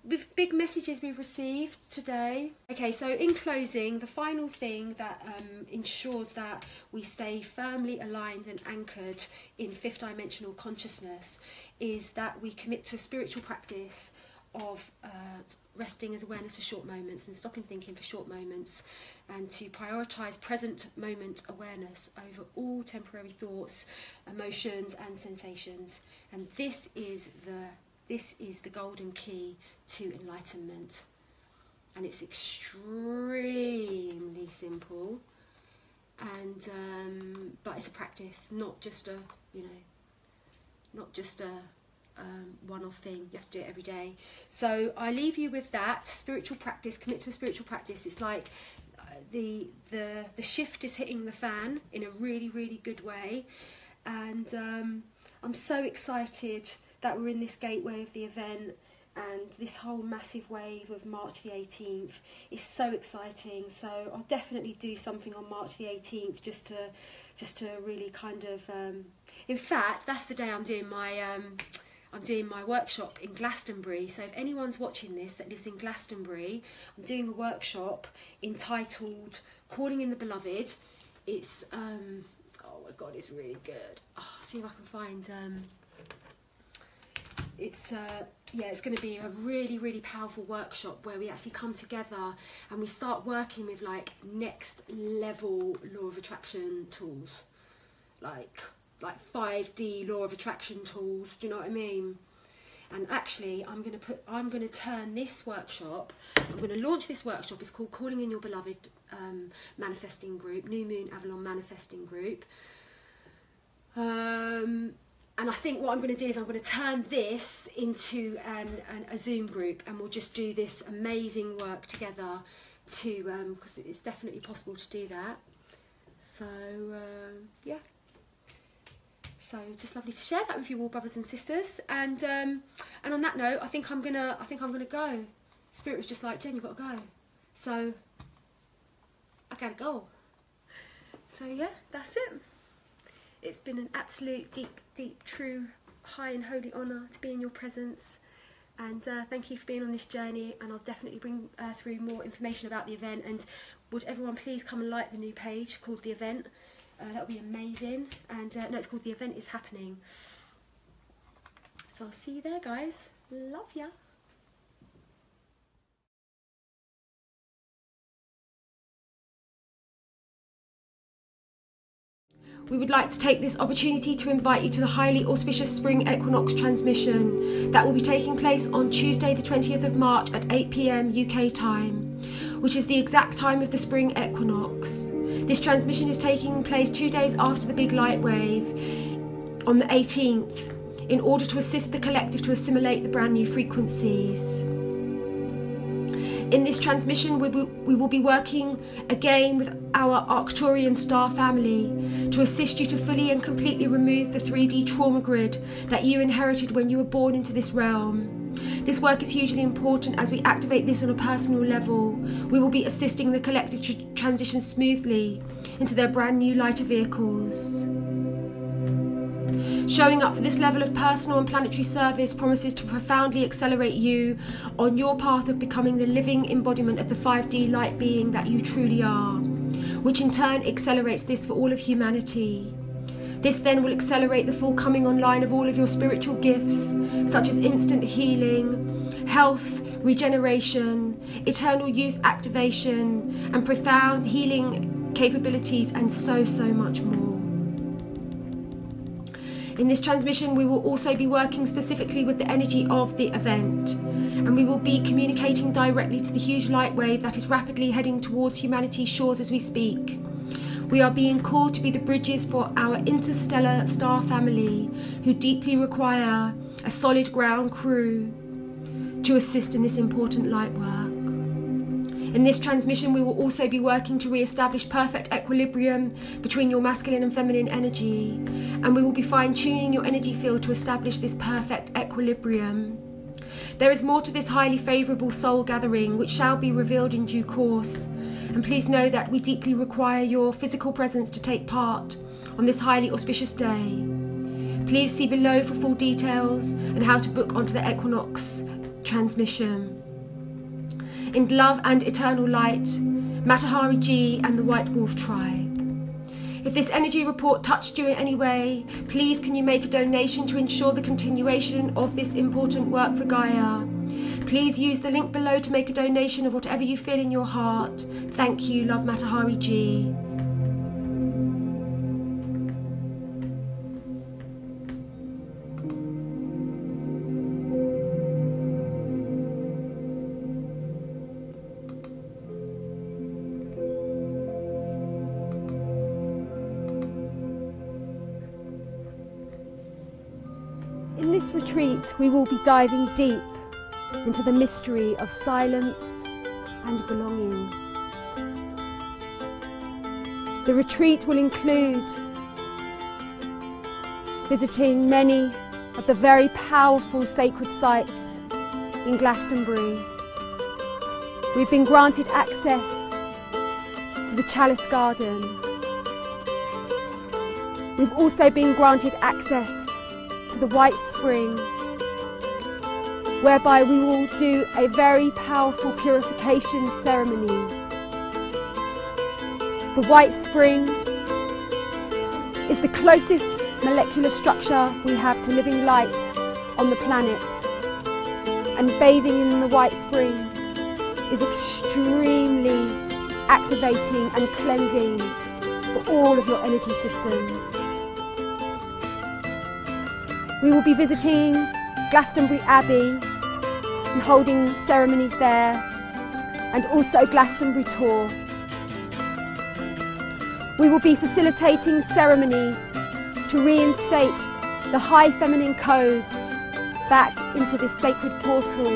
with big messages we've received today. Okay, so in closing, the final thing that ensures that we stay firmly aligned and anchored in fifth dimensional consciousness is that we commit to a spiritual practice of resting as awareness for short moments and stopping thinking for short moments, and to prioritise present moment awareness over all temporary thoughts, emotions and sensations. And this is the golden key to enlightenment, and it's extremely simple, and but it's a practice, not just a one-off thing. You have to do it every day. So I leave you with that spiritual practice. Commit to a spiritual practice. It's like the shift is hitting the fan in a really, really good way, and I'm so excited that we're in this gateway of the event, and this whole massive wave of March the 18th is so exciting. So I'll definitely do something on March the 18th just to really kind of in fact, that's the day I'm doing my workshop in Glastonbury. So if anyone's watching this that lives in Glastonbury, I'm doing a workshop entitled Calling in the Beloved. It's oh my god, it's really good. See if I can find it's going to be a really, really powerful workshop where we actually come together and we start working with like next level law of attraction tools, like 5D law of attraction tools. Do you know what I mean? And actually, I'm going to turn this workshop. I'm going to launch this workshop. It's called Calling in Your Beloved Manifesting Group, New Moon Avalon Manifesting Group. And I think what I'm going to do is I'm going to turn this into a Zoom group, and we'll just do this amazing work together because it's definitely possible to do that. So yeah. So just lovely to share that with you all, brothers and sisters. And on that note, I think I'm gonna go. Spirit was just like, Jen, you've got to go. So I gotta go. So yeah, that's it. It's been an absolute deep, true, high and holy honour to be in your presence, and thank you for being on this journey. And I'll definitely bring through more information about the event, and would everyone please come and like the new page called The Event. That would be amazing. And no, it's called The Event Is Happening. So I'll see you there, guys. Love ya. We would like to take this opportunity to invite you to the highly auspicious Spring Equinox transmission that will be taking place on Tuesday the 20th of March at 8 PM UK time, which is the exact time of the Spring Equinox. This transmission is taking place 2 days after the big light wave on the 18th, in order to assist the collective to assimilate the brand new frequencies. In this transmission, we will be working again with our Arcturian Star Family to assist you to fully and completely remove the 3D trauma grid that you inherited when you were born into this realm. This work is hugely important as we activate this on a personal level. We will be assisting the collective to transition smoothly into their brand new lighter vehicles. Showing up for this level of personal and planetary service promises to profoundly accelerate you on your path of becoming the living embodiment of the 5D light being that you truly are, which in turn accelerates this for all of humanity. This then will accelerate the full coming online of all of your spiritual gifts, such as instant healing, health, regeneration, eternal youth activation, and profound healing capabilities, and so much more. In this transmission, we will also be working specifically with the energy of the event, and we will be communicating directly to the huge light wave that is rapidly heading towards humanity's shores as we speak. We are being called to be the bridges for our interstellar star family, who deeply require a solid ground crew to assist in this important light work. In this transmission, we will also be working to re-establish perfect equilibrium between your masculine and feminine energy, and we will be fine-tuning your energy field to establish this perfect equilibrium. There is more to this highly favourable soul gathering, which shall be revealed in due course, and please know that we deeply require your physical presence to take part on this highly auspicious day. Please see below for full details and how to book onto the Equinox transmission. In love and eternal light, Matahari G and the White Wolf Tribe. If this energy report touched you in any way, please can you make a donation to ensure the continuation of this important work for Gaia. Please use the link below to make a donation of whatever you feel in your heart. Thank you, love, Matahari G. In this retreat, we will be diving deep into the mystery of silence and belonging. The retreat will include visiting many of the very powerful sacred sites in Glastonbury. We've been granted access to the Chalice Garden. We've also been granted access to the White Spring, whereby we will do a very powerful purification ceremony. The White Spring is the closest molecular structure we have to living light on the planet, and bathing in the White Spring is extremely activating and cleansing for all of your energy systems. We will be visiting Glastonbury Abbey and holding ceremonies there, and also Glastonbury Tor. We will be facilitating ceremonies to reinstate the high feminine codes back into this sacred portal.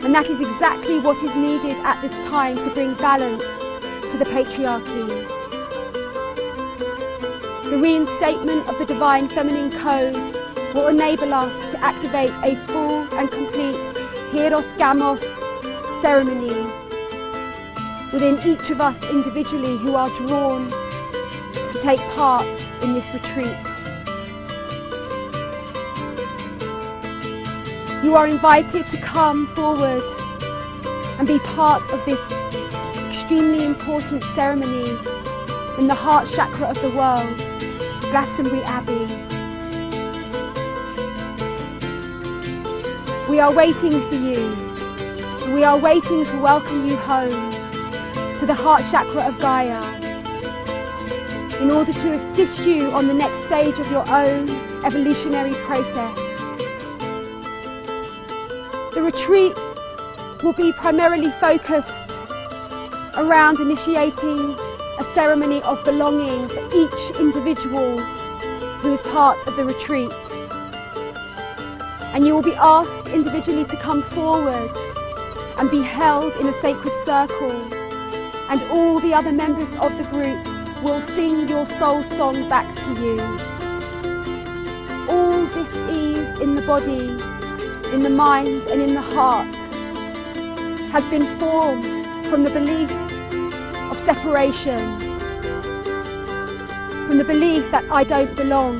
And that is exactly what is needed at this time to bring balance to the patriarchy. The reinstatement of the divine feminine codes will enable us to activate a full and complete Hieros Gamos ceremony within each of us individually who are drawn to take part in this retreat. You are invited to come forward and be part of this extremely important ceremony in the heart chakra of the world, Glastonbury Abbey. We are waiting for you, and we are waiting to welcome you home to the heart chakra of Gaia in order to assist you on the next stage of your own evolutionary process. The retreat will be primarily focused around initiating a ceremony of belonging for each individual who is part of the retreat. And you will be asked individually to come forward and be held in a sacred circle, and all the other members of the group will sing your soul song back to you. All dis-ease in the body, in the mind and in the heart has been formed from the belief of separation, from the belief that I don't belong.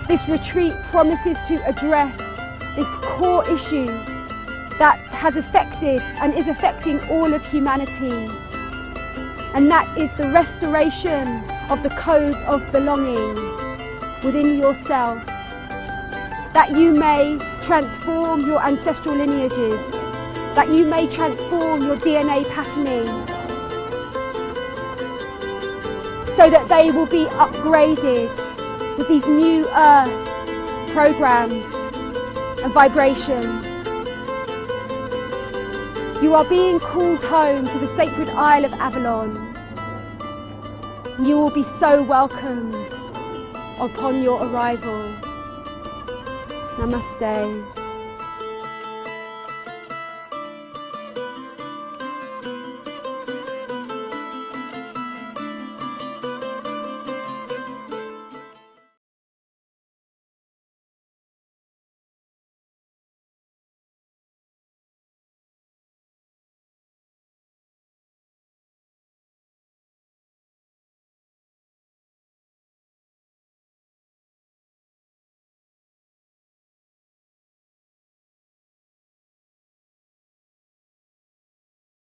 This retreat promises to address this core issue that has affected and is affecting all of humanity, and that is the restoration of the codes of belonging within yourself, that you may transform your ancestral lineages, that you may transform your DNA patterning, so that they will be upgraded with these new earth programs and vibrations. You are being called home to the sacred Isle of Avalon. You will be so welcomed upon your arrival. Namaste.